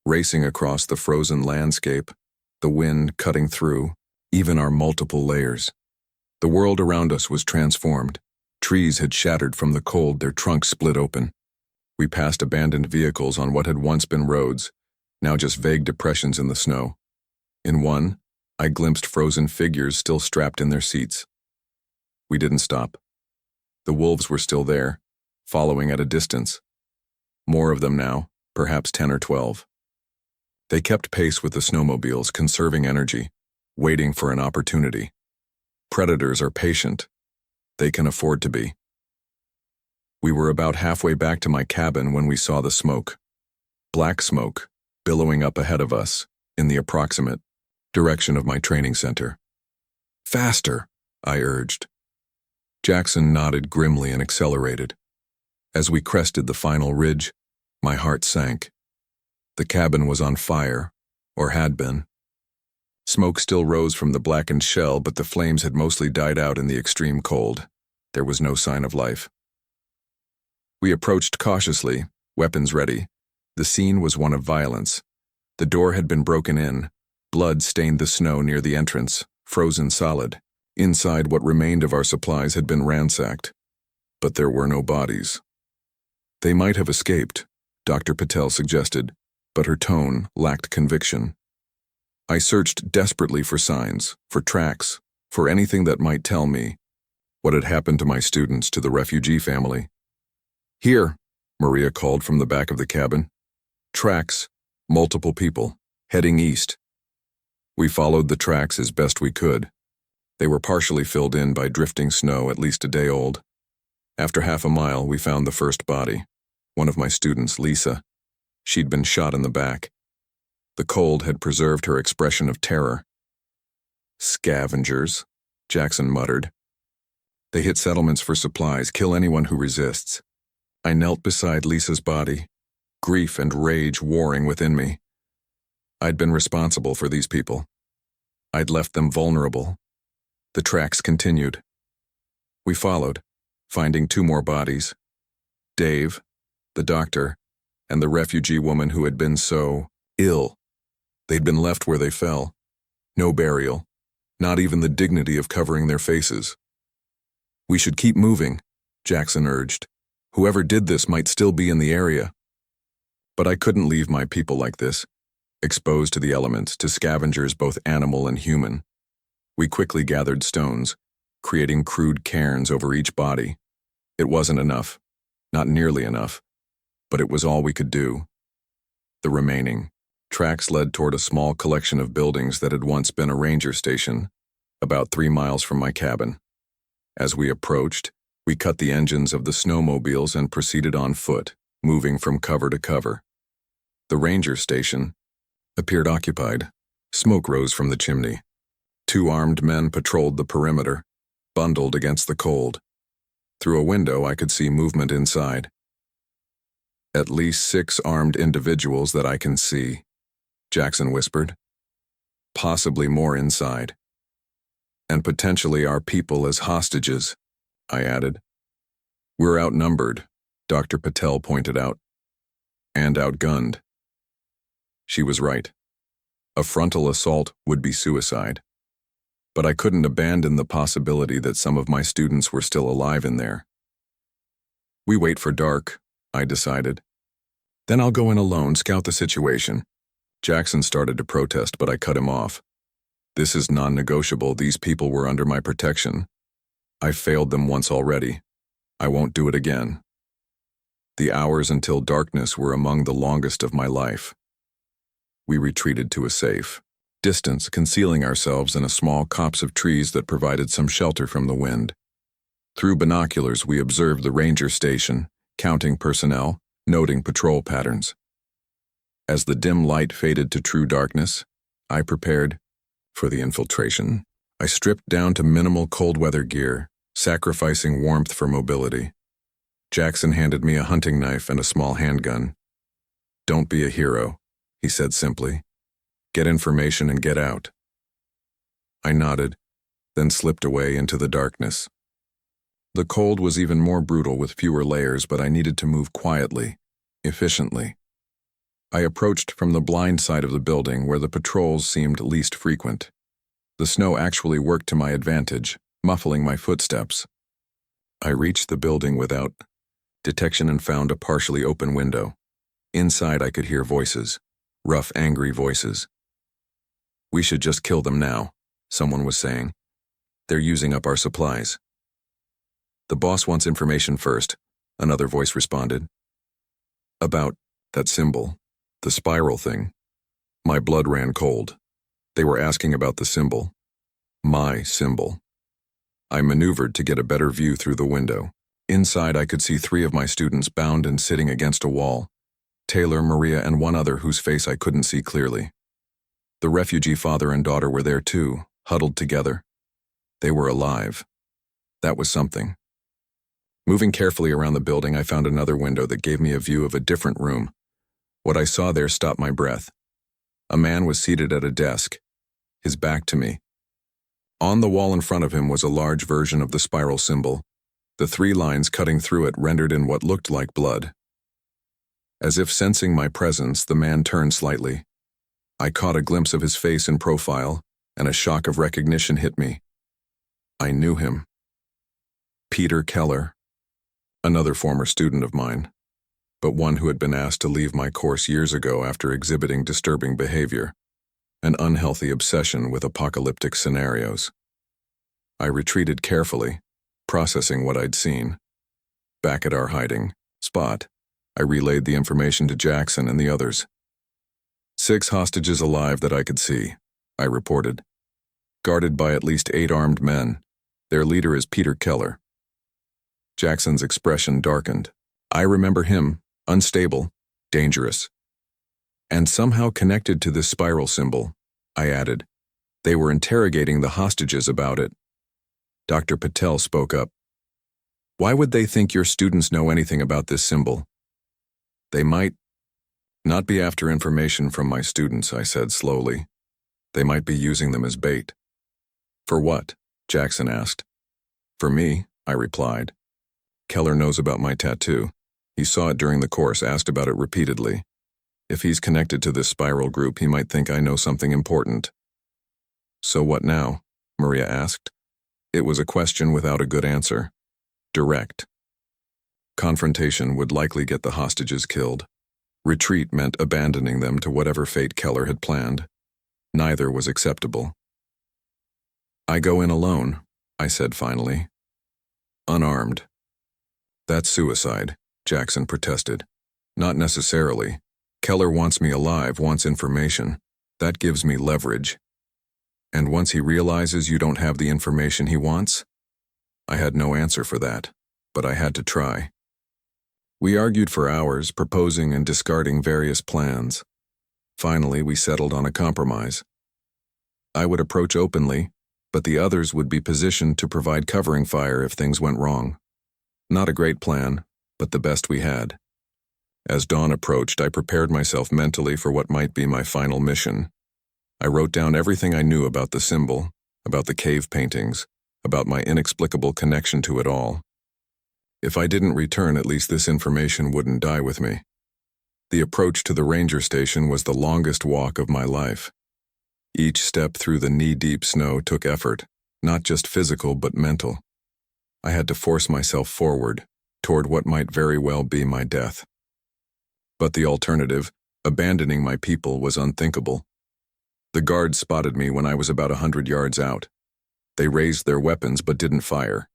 Racing across the frozen landscape, the wind cutting through, even our multiple layers. The world around us was transformed. Trees had shattered from the cold, their trunks split open. We passed abandoned vehicles on what had once been roads, now just vague depressions in the snow. In one, I glimpsed frozen figures still strapped in their seats. We didn't stop. The wolves were still there, following at a distance. More of them now, perhaps 10 or 12. They kept pace with the snowmobiles, conserving energy, waiting for an opportunity. Predators are patient. They can afford to be. We were about halfway back to my cabin when we saw the smoke. Black smoke, billowing up ahead of us, in the approximate direction of my training center. "Faster," I urged. Jackson nodded grimly and accelerated. As we crested the final ridge, my heart sank. The cabin was on fire, or had been. Smoke still rose from the blackened shell, but the flames had mostly died out in the extreme cold. There was no sign of life. We approached cautiously, weapons ready. The scene was one of violence. The door had been broken in. Blood stained the snow near the entrance, frozen solid. Inside, what remained of our supplies had been ransacked. But there were no bodies. "They might have escaped," Dr. Patel suggested, but her tone lacked conviction. I searched desperately for signs, for tracks, for anything that might tell me what had happened to my students, to the refugee family. "Here," Maria called from the back of the cabin. "Tracks, multiple people, heading east." We followed the tracks as best we could. They were partially filled in by drifting snow, at least a day old. After half a mile, we found the first body, one of my students, Lisa. She'd been shot in the back. The cold had preserved her expression of terror. "Scavengers," Jackson muttered. "They hit settlements for supplies, kill anyone who resists." I knelt beside Lisa's body, grief and rage warring within me. I'd been responsible for these people. I'd left them vulnerable. The tracks continued. We followed, finding 2 more bodies. Dave, the doctor, and the refugee woman who had been so ill. They'd been left where they fell. No burial, not even the dignity of covering their faces. "We should keep moving," Jackson urged. "Whoever did this might still be in the area." But I couldn't leave my people like this, exposed to the elements, to scavengers both animal and human. We quickly gathered stones, creating crude cairns over each body. It wasn't enough, not nearly enough, but it was all we could do. The remaining tracks led toward a small collection of buildings that had once been a ranger station, about 3 miles from my cabin. As we approached, we cut the engines of the snowmobiles and proceeded on foot, moving from cover to cover. The ranger station appeared occupied. Smoke rose from the chimney. 2 armed men patrolled the perimeter, bundled against the cold. Through a window, I could see movement inside. "At least 6 armed individuals that I can see," Jackson whispered. "Possibly more inside. And potentially our people as hostages," I added. "We're outnumbered," Dr. Patel pointed out. "And outgunned." She was right. A frontal assault would be suicide. But I couldn't abandon the possibility that some of my students were still alive in there. "We wait for dark," I decided. "Then I'll go in alone, scout the situation." Jackson started to protest, but I cut him off. "This is non-negotiable. These people were under my protection. I failed them once already. I won't do it again." The hours until darkness were among the longest of my life. We retreated to a safe distance, concealing ourselves in a small copse of trees that provided some shelter from the wind. Through binoculars, we observed the ranger station, counting personnel, noting patrol patterns. As the dim light faded to true darkness, I prepared for the infiltration. I stripped down to minimal cold weather gear, sacrificing warmth for mobility. Jackson handed me a hunting knife and a small handgun. "Don't be a hero," he said simply. "Get information and get out." I nodded, then slipped away into the darkness. The cold was even more brutal with fewer layers, but I needed to move quietly, efficiently. I approached from the blind side of the building where the patrols seemed least frequent. The snow actually worked to my advantage, muffling my footsteps. I reached the building without detection and found a partially open window. Inside I could hear voices, rough, angry voices. "We should just kill them now," someone was saying. "They're using up our supplies." "The boss wants information first," another voice responded. "About that symbol, the spiral thing." My blood ran cold. They were asking about the symbol. My symbol. I maneuvered to get a better view through the window. Inside I could see 3 of my students bound and sitting against a wall. Taylor, Maria, and one other whose face I couldn't see clearly. The refugee father and daughter were there too, huddled together. They were alive. That was something. Moving carefully around the building, I found another window that gave me a view of a different room. What I saw there stopped my breath. A man was seated at a desk, his back to me. On the wall in front of him was a large version of the spiral symbol, the 3 lines cutting through it rendered in what looked like blood. As if sensing my presence, the man turned slightly. I caught a glimpse of his face in profile, and a shock of recognition hit me. I knew him. Peter Keller, another former student of mine, but one who had been asked to leave my course years ago after exhibiting disturbing behavior, an unhealthy obsession with apocalyptic scenarios. I retreated carefully, processing what I'd seen. Back at our hiding spot, I relayed the information to Jackson and the others. 6 hostages alive that I could see, I reported. Guarded by at least 8 armed men. Their leader is Peter Keller. Jackson's expression darkened. I remember him, unstable, dangerous. And somehow connected to this spiral symbol, I added. They were interrogating the hostages about it. Dr. Patel spoke up. "Why would they think your students know anything about this symbol?" "They might not be after information from my students," I said slowly. "They might be using them as bait." "For what?" Jackson asked. "For me," I replied. "Keller knows about my tattoo. He saw it during the course, asked about it repeatedly. If he's connected to this spiral group, he might think I know something important." "So what now?" Maria asked. It was a question without a good answer. Direct. Confrontation would likely get the hostages killed. Retreat meant abandoning them to whatever fate Keller had planned. Neither was acceptable. "I go in alone," I said finally. "Unarmed." "That's suicide," Jackson protested. "Not necessarily. Keller wants me alive, wants information. That gives me leverage. And once he realizes you don't have the information he wants?" I had no answer for that, but I had to try. We argued for hours, proposing and discarding various plans. Finally, we settled on a compromise. I would approach openly, but the others would be positioned to provide covering fire if things went wrong. Not a great plan, but the best we had. As dawn approached, I prepared myself mentally for what might be my final mission. I wrote down everything I knew about the symbol, about the cave paintings, about my inexplicable connection to it all. If I didn't return, at least this information wouldn't die with me. The approach to the ranger station was the longest walk of my life. Each step through the knee-deep snow took effort, not just physical but mental. I had to force myself forward, toward what might very well be my death. But the alternative, abandoning my people, was unthinkable. The guards spotted me when I was about 100 yards out. They raised their weapons but didn't fire.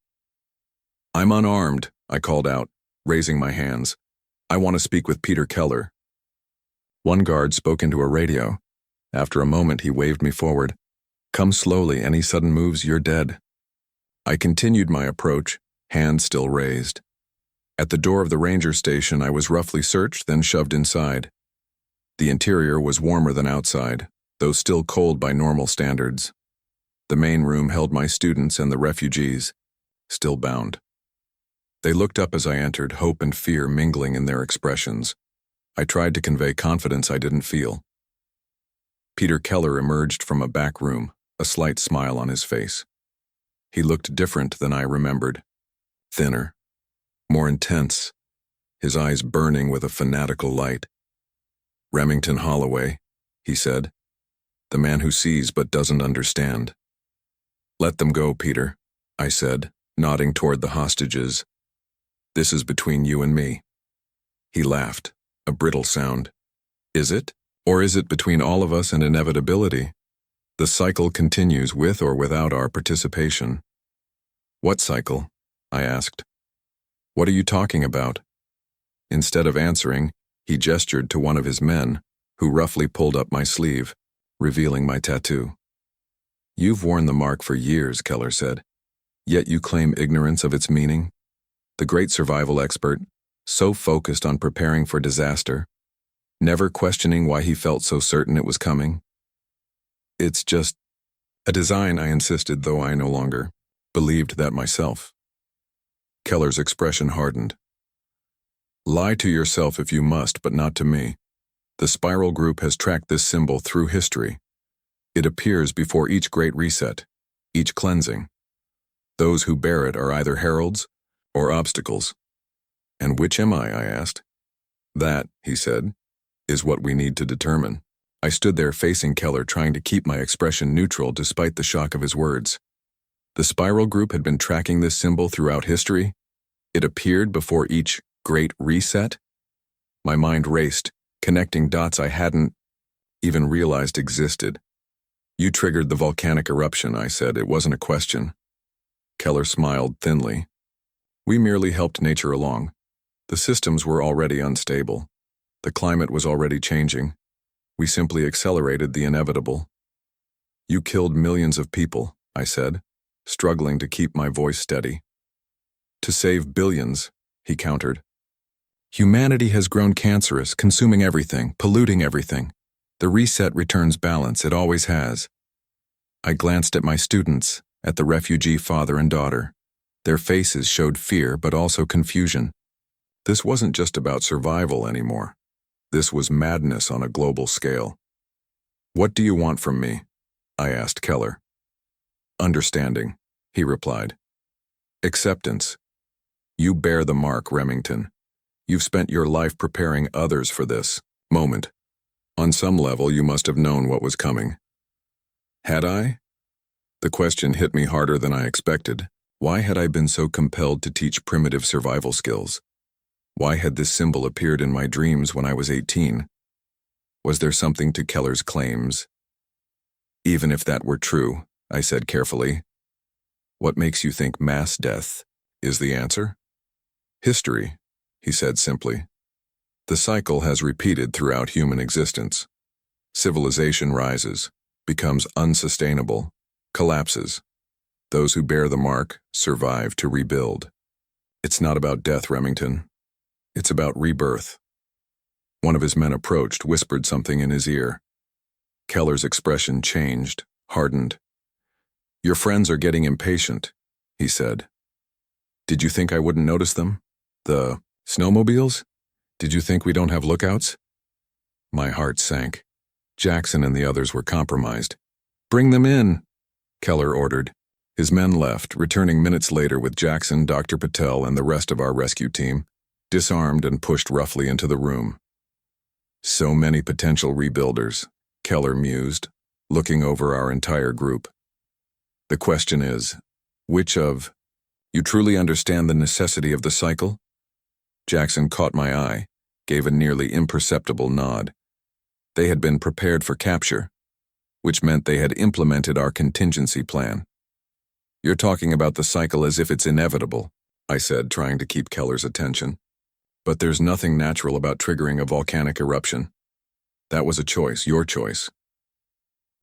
"I'm unarmed," I called out, raising my hands. "I want to speak with Peter Keller." One guard spoke into a radio. After a moment, he waved me forward. "Come slowly, any sudden moves, you're dead." I continued my approach, hands still raised. At the door of the ranger station, I was roughly searched, then shoved inside. The interior was warmer than outside, though still cold by normal standards. The main room held my students and the refugees, still bound. They looked up as I entered, hope and fear mingling in their expressions. I tried to convey confidence I didn't feel. Peter Keller emerged from a back room, a slight smile on his face. He looked different than I remembered. Thinner, more intense, his eyes burning with a fanatical light. "Remington Holloway," he said, "the man who sees but doesn't understand." "Let them go, Peter," I said, nodding toward the hostages. "This is between you and me." He laughed, a brittle sound. "Is it? Or is it between all of us and inevitability? The cycle continues with or without our participation." "What cycle?" I asked. "What are you talking about?" Instead of answering, he gestured to one of his men, who roughly pulled up my sleeve, revealing my tattoo. "You've worn the mark for years," Keller said, "yet you claim ignorance of its meaning? The great survival expert, so focused on preparing for disaster, never questioning why he felt so certain it was coming?" "It's just a design," I insisted, though I no longer believed that myself. Keller's expression hardened. "Lie to yourself if you must, but not to me. The Spiral Group has tracked this symbol through history. It appears before each great reset, each cleansing. Those who bear it are either heralds or obstacles." "And which am I asked. "That," he said, "is what we need to determine." I stood there facing Keller, trying to keep my expression neutral despite the shock of his words. The Spiral Group had been tracking this symbol throughout history. It appeared before each great reset. My mind raced, connecting dots I hadn't even realized existed. "You triggered the volcanic eruption," I said. "It wasn't a question." Keller smiled thinly. "We merely helped nature along. The systems were already unstable. The climate was already changing. We simply accelerated the inevitable." "You killed millions of people," I said, struggling to keep my voice steady. "To save billions," he countered. "Humanity has grown cancerous, consuming everything, polluting everything. The reset returns balance, it always has." I glanced at my students, at the refugee father and daughter. Their faces showed fear but also confusion. This wasn't just about survival anymore. This was madness on a global scale. "What do you want from me?" I asked Keller. "Understanding," he replied. "Acceptance. You bear the mark, Remington. You've spent your life preparing others for this moment. On some level, you must have known what was coming." Had I? The question hit me harder than I expected. Why had I been so compelled to teach primitive survival skills? Why had this symbol appeared in my dreams when I was 18? Was there something to Keller's claims? "Even if that were true," I said carefully, "what makes you think mass death is the answer?" "History," he said simply. "The cycle has repeated throughout human existence. Civilization rises, becomes unsustainable, collapses. Those who bear the mark survive to rebuild. It's not about death, Remington. It's about rebirth." One of his men approached, whispered something in his ear. Keller's expression changed, hardened. "Your friends are getting impatient," he said. "Did you think I wouldn't notice them? The snowmobiles? Did you think we don't have lookouts?" My heart sank. Jackson and the others were compromised. "Bring them in," Keller ordered. His men left, returning minutes later with Jackson, Dr. Patel, and the rest of our rescue team, disarmed and pushed roughly into the room. "So many potential rebuilders," Keller mused, looking over our entire group. "The question is, which of you truly understand the necessity of the cycle?" Jackson caught my eye, gave a nearly imperceptible nod. They had been prepared for capture, which meant they had implemented our contingency plan. "You're talking about the cycle as if it's inevitable," I said, trying to keep Keller's attention. "But there's nothing natural about triggering a volcanic eruption. That was a choice, your choice."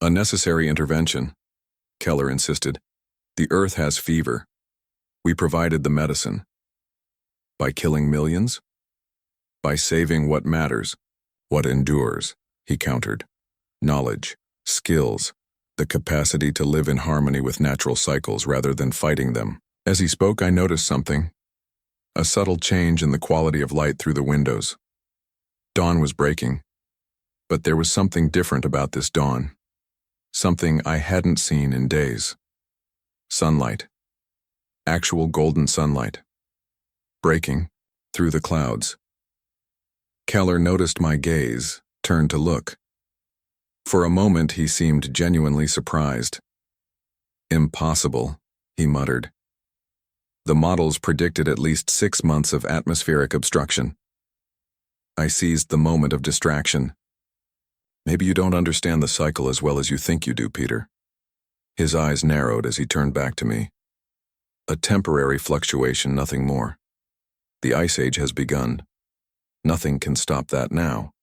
"A necessary intervention," Keller insisted. "The Earth has fever. We provided the medicine." "By killing millions?" "By saving what matters, what endures," he countered. "Knowledge, skills, the capacity to live in harmony with natural cycles rather than fighting them." As he spoke, I noticed something. A subtle change in the quality of light through the windows. Dawn was breaking, but there was something different about this dawn. Something I hadn't seen in days. Sunlight, Actual golden sunlight. Breaking through the clouds. Keller noticed my gaze, turned to look. For a moment he seemed genuinely surprised. "Impossible," he muttered. "The models predicted at least 6 months of atmospheric obstruction." I seized the moment of distraction. "Maybe you don't understand the cycle as well as you think you do, Peter." His eyes narrowed as he turned back to me. "A temporary fluctuation, nothing more. The Ice Age has begun. Nothing can stop that now."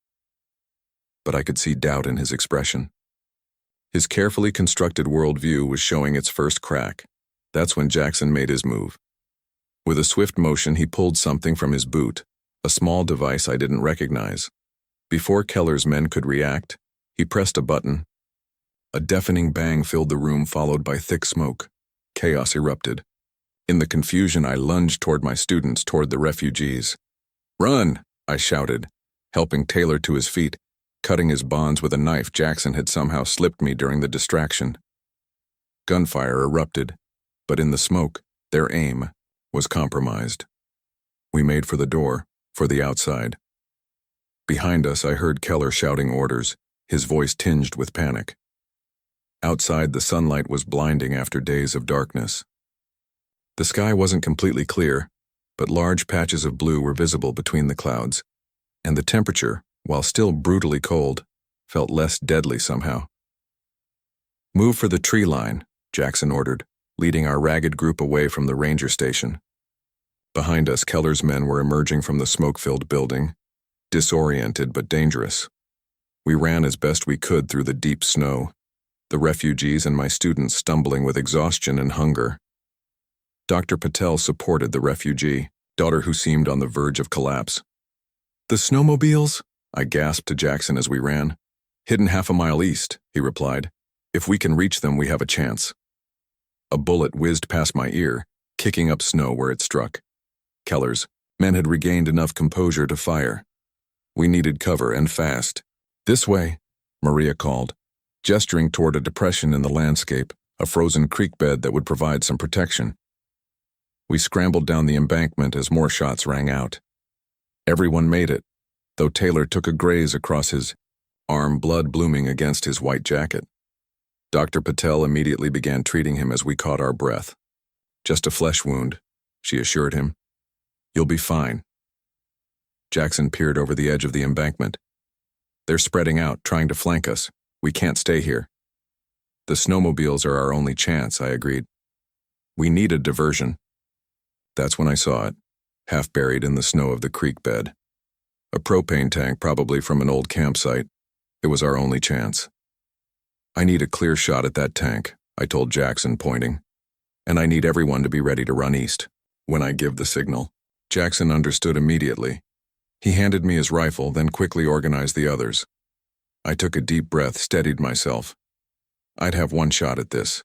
But I could see doubt in his expression. His carefully constructed worldview was showing its first crack. That's when Jackson made his move. With a swift motion, he pulled something from his boot, a small device I didn't recognize. Before Keller's men could react, he pressed a button. A deafening bang filled the room, followed by thick smoke. Chaos erupted. In the confusion, I lunged toward my students, toward the refugees. "Run!" I shouted, helping Taylor to his feet. Cutting his bonds with a knife Jackson had somehow slipped me during the distraction. Gunfire erupted, but in the smoke, their aim was compromised. We made for the door, for the outside. Behind us, I heard Keller shouting orders, his voice tinged with panic. Outside, the sunlight was blinding after days of darkness. The sky wasn't completely clear, but large patches of blue were visible between the clouds, and the temperature, while still brutally cold, felt less deadly somehow. "Move for the tree line," Jackson ordered, leading our ragged group away from the ranger station. Behind us, Keller's men were emerging from the smoke-filled building, disoriented but dangerous. We ran as best we could through the deep snow, the refugees and my students stumbling with exhaustion and hunger. Dr. Patel supported the refugee, daughter who seemed on the verge of collapse. "The snowmobiles?" I gasped to Jackson as we ran. "Hidden half a mile east," he replied. "If we can reach them, we have a chance." A bullet whizzed past my ear, kicking up snow where it struck. Keller's men had regained enough composure to fire. We needed cover, and fast. "This way," Maria called, gesturing toward a depression in the landscape, a frozen creek bed that would provide some protection. We scrambled down the embankment as more shots rang out. Everyone made it, though Taylor took a graze across his arm, blood blooming against his white jacket. Dr. Patel immediately began treating him as we caught our breath. "Just a flesh wound," she assured him. "You'll be fine." Jackson peered over the edge of the embankment. "They're spreading out, trying to flank us. We can't stay here." "The snowmobiles are our only chance," I agreed. "We need a diversion." That's when I saw it, half buried in the snow of the creek bed. A propane tank, probably from an old campsite. It was our only chance. "I need a clear shot at that tank," I told Jackson, pointing. "And I need everyone to be ready to run east when I give the signal." Jackson understood immediately. He handed me his rifle, then quickly organized the others. I took a deep breath, steadied myself. I'd have one shot at this.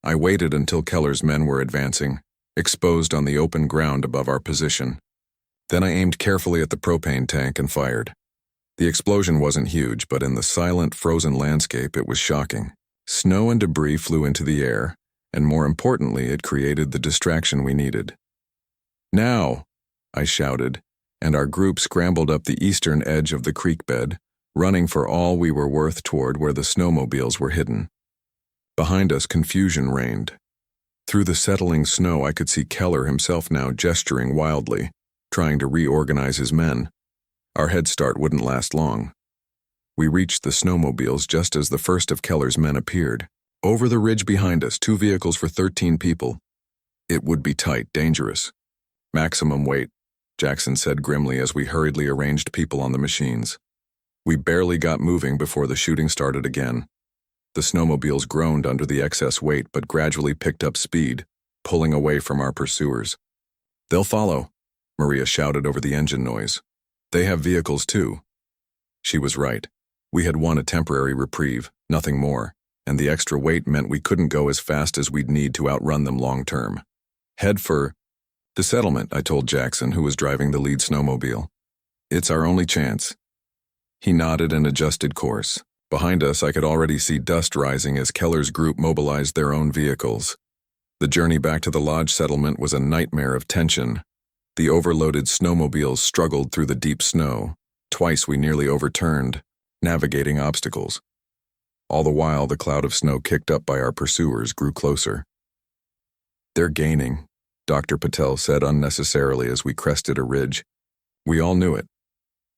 I waited until Keller's men were advancing, exposed on the open ground above our position. Then I aimed carefully at the propane tank and fired. The explosion wasn't huge, but in the silent, frozen landscape it was shocking. Snow and debris flew into the air, and more importantly, it created the distraction we needed. "Now!" I shouted, and our group scrambled up the eastern edge of the creek bed, running for all we were worth toward where the snowmobiles were hidden. Behind us, confusion reigned. Through the settling snow, I could see Keller himself now gesturing wildly, trying to reorganize his men. Our head start wouldn't last long. We reached the snowmobiles just as the first of Keller's men appeared. Over the ridge behind us, 2 vehicles for 13 people. It would be tight, dangerous. "Maximum weight," Jackson said grimly as we hurriedly arranged people on the machines. We barely got moving before the shooting started again. The snowmobiles groaned under the excess weight but gradually picked up speed, pulling away from our pursuers. "They'll follow," Maria shouted over the engine noise. "They have vehicles too." She was right. We had won a temporary reprieve, nothing more, and the extra weight meant we couldn't go as fast as we'd need to outrun them long term. "Head for the settlement," I told Jackson, who was driving the lead snowmobile. "It's our only chance." He nodded and adjusted course. Behind us, I could already see dust rising as Keller's group mobilized their own vehicles. The journey back to the lodge settlement was a nightmare of tension. The overloaded snowmobiles struggled through the deep snow. Twice we nearly overturned, navigating obstacles. All the while, the cloud of snow kicked up by our pursuers grew closer. "They're gaining," Dr. Patel said unnecessarily as we crested a ridge. We all knew it.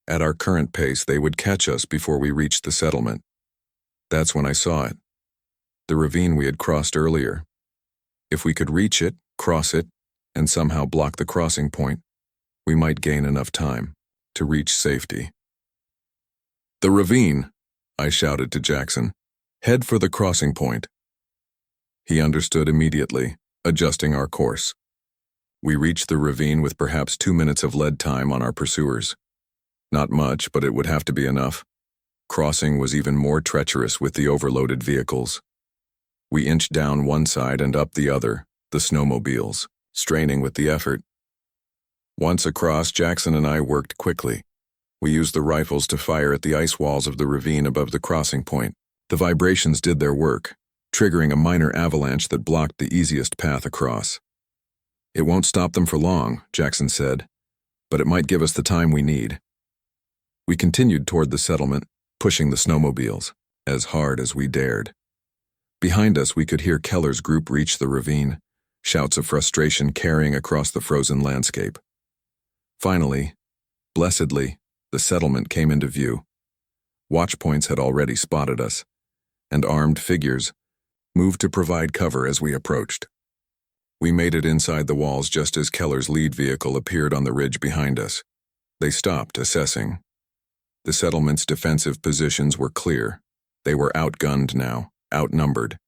At our current pace, they would catch us before we reached the settlement. That's when I saw it. The ravine we had crossed earlier. If we could reach it, cross it, and somehow block the crossing point, we might gain enough time to reach safety. "The ravine," I shouted to Jackson. "Head for the crossing point." He understood immediately, adjusting our course. We reached the ravine with perhaps 2 minutes of lead time on our pursuers. Not much, but it would have to be enough. Crossing was even more treacherous with the overloaded vehicles. We inched down one side and up the other, the snowmobiles, straining with the effort. Once across, Jackson and I worked quickly. We used the rifles to fire at the ice walls of the ravine above the crossing point. The vibrations did their work, triggering a minor avalanche that blocked the easiest path across. "It won't stop them for long," Jackson said, "but it might give us the time we need." We continued toward the settlement, pushing the snowmobiles, as hard as we dared. Behind us, we could hear Keller's group reach the ravine, shouts of frustration carrying across the frozen landscape. Finally, blessedly, the settlement came into view. Watchpoints had already spotted us, and armed figures moved to provide cover as we approached. We made it inside the walls just as Keller's lead vehicle appeared on the ridge behind us. They stopped, assessing. The settlement's defensive positions were clear. They were outgunned now, outnumbered.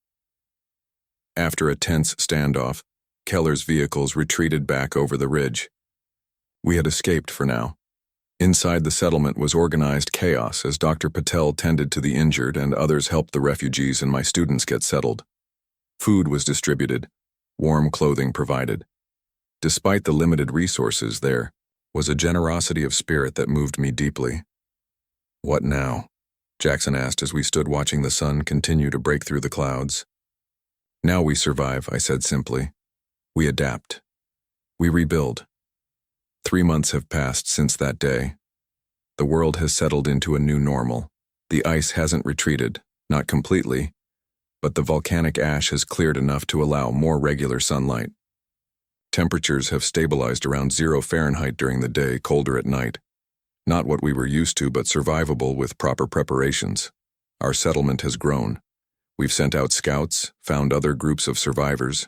After a tense standoff, Keller's vehicles retreated back over the ridge. We had escaped for now. Inside the settlement was organized chaos as Dr. Patel tended to the injured and others helped the refugees and my students get settled. Food was distributed, warm clothing provided. Despite the limited resources, there was a generosity of spirit that moved me deeply. "What now?" Jackson asked as we stood watching the sun continue to break through the clouds. "Now we survive," I said simply. "We adapt. We rebuild." 3 months have passed since that day. The world has settled into a new normal. The ice hasn't retreated, not completely, but the volcanic ash has cleared enough to allow more regular sunlight. Temperatures have stabilized around 0 Fahrenheit during the day, colder at night. Not what we were used to, but survivable with proper preparations. Our settlement has grown. We've sent out scouts, found other groups of survivors,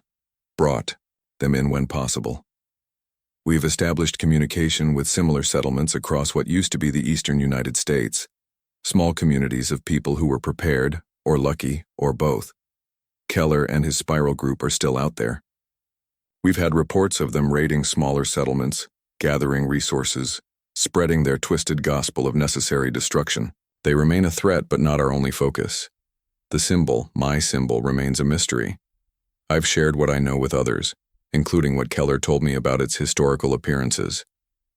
brought them in when possible. We've established communication with similar settlements across what used to be the eastern United States, small communities of people who were prepared, or lucky, or both. Keller and his spiral group are still out there. We've had reports of them raiding smaller settlements, gathering resources, spreading their twisted gospel of necessary destruction. They remain a threat, but not our only focus. The symbol, my symbol, remains a mystery. I've shared what I know with others, including what Keller told me about its historical appearances.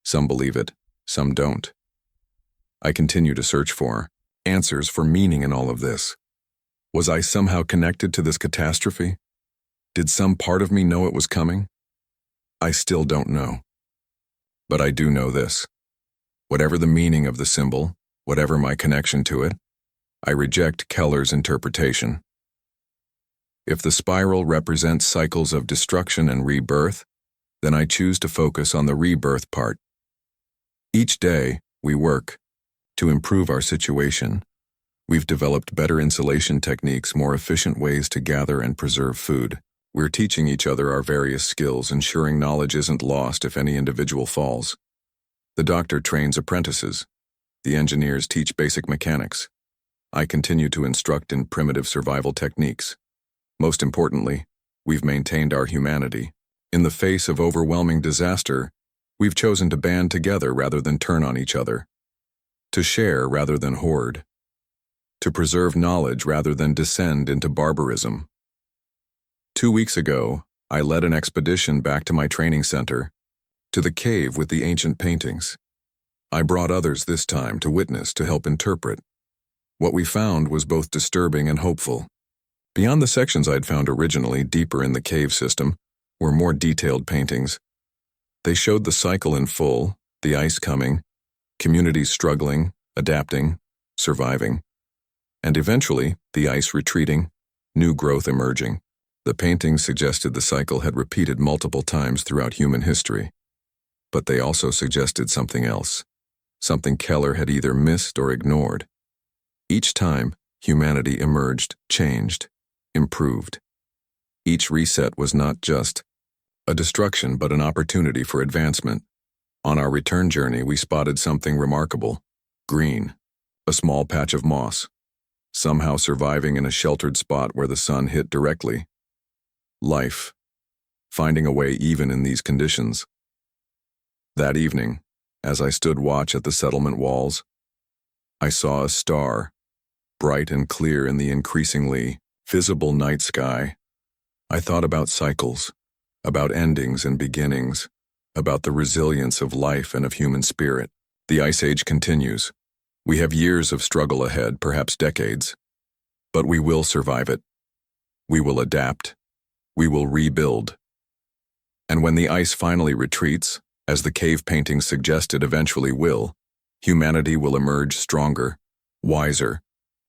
Some believe it, some don't. I continue to search for answers, for meaning in all of this. Was I somehow connected to this catastrophe? Did some part of me know it was coming? I still don't know. But I do know this. Whatever the meaning of the symbol, whatever my connection to it, I reject Keller's interpretation. If the spiral represents cycles of destruction and rebirth, then I choose to focus on the rebirth part. Each day, we work to improve our situation. We've developed better insulation techniques, more efficient ways to gather and preserve food. We're teaching each other our various skills, ensuring knowledge isn't lost if any individual falls. The doctor trains apprentices. The engineers teach basic mechanics. I continue to instruct in primitive survival techniques. Most importantly, we've maintained our humanity. In the face of overwhelming disaster, we've chosen to band together rather than turn on each other, to share rather than hoard, to preserve knowledge rather than descend into barbarism. 2 weeks ago, I led an expedition back to my training center, to the cave with the ancient paintings. I brought others this time to witness, to help interpret. What we found was both disturbing and hopeful. Beyond the sections I'd found originally, deeper in the cave system, were more detailed paintings. They showed the cycle in full, the ice coming, communities struggling, adapting, surviving, and eventually the ice retreating, new growth emerging. The paintings suggested the cycle had repeated multiple times throughout human history. But they also suggested something else, something Keller had either missed or ignored. Each time, humanity emerged, changed, improved. Each reset was not just a destruction but an opportunity for advancement. On our return journey, we spotted something remarkable. Green, a small patch of moss, somehow surviving in a sheltered spot where the sun hit directly. Life, finding a way even in these conditions. That evening, as I stood watch at the settlement walls, I saw a star, bright and clear in the increasingly visible night sky. I thought about cycles, about endings and beginnings, about the resilience of life and of human spirit. The Ice Age continues. We have years of struggle ahead, perhaps decades. But we will survive it. We will adapt. We will rebuild. And when the ice finally retreats, as the cave paintings suggested eventually will, humanity will emerge stronger, wiser,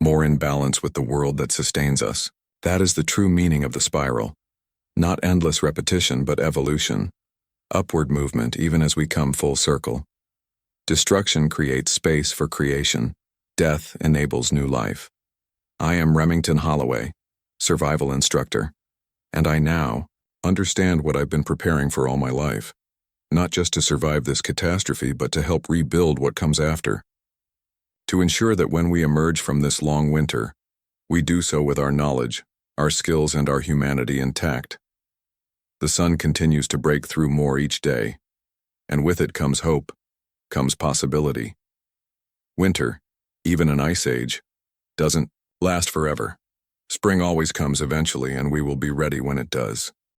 more in balance with the world that sustains us. That is the true meaning of the spiral. Not endless repetition, but evolution. Upward movement even as we come full circle. Destruction creates space for creation. Death enables new life. I am Remington Holloway, survival instructor, and I now understand what I've been preparing for all my life. Not just to survive this catastrophe, but to help rebuild what comes after. To ensure that when we emerge from this long winter, we do so with our knowledge, our skills, and our humanity intact. The sun continues to break through more each day, and with it comes hope, comes possibility. Winter, even an ice age, doesn't last forever. Spring always comes eventually, and we will be ready when it does.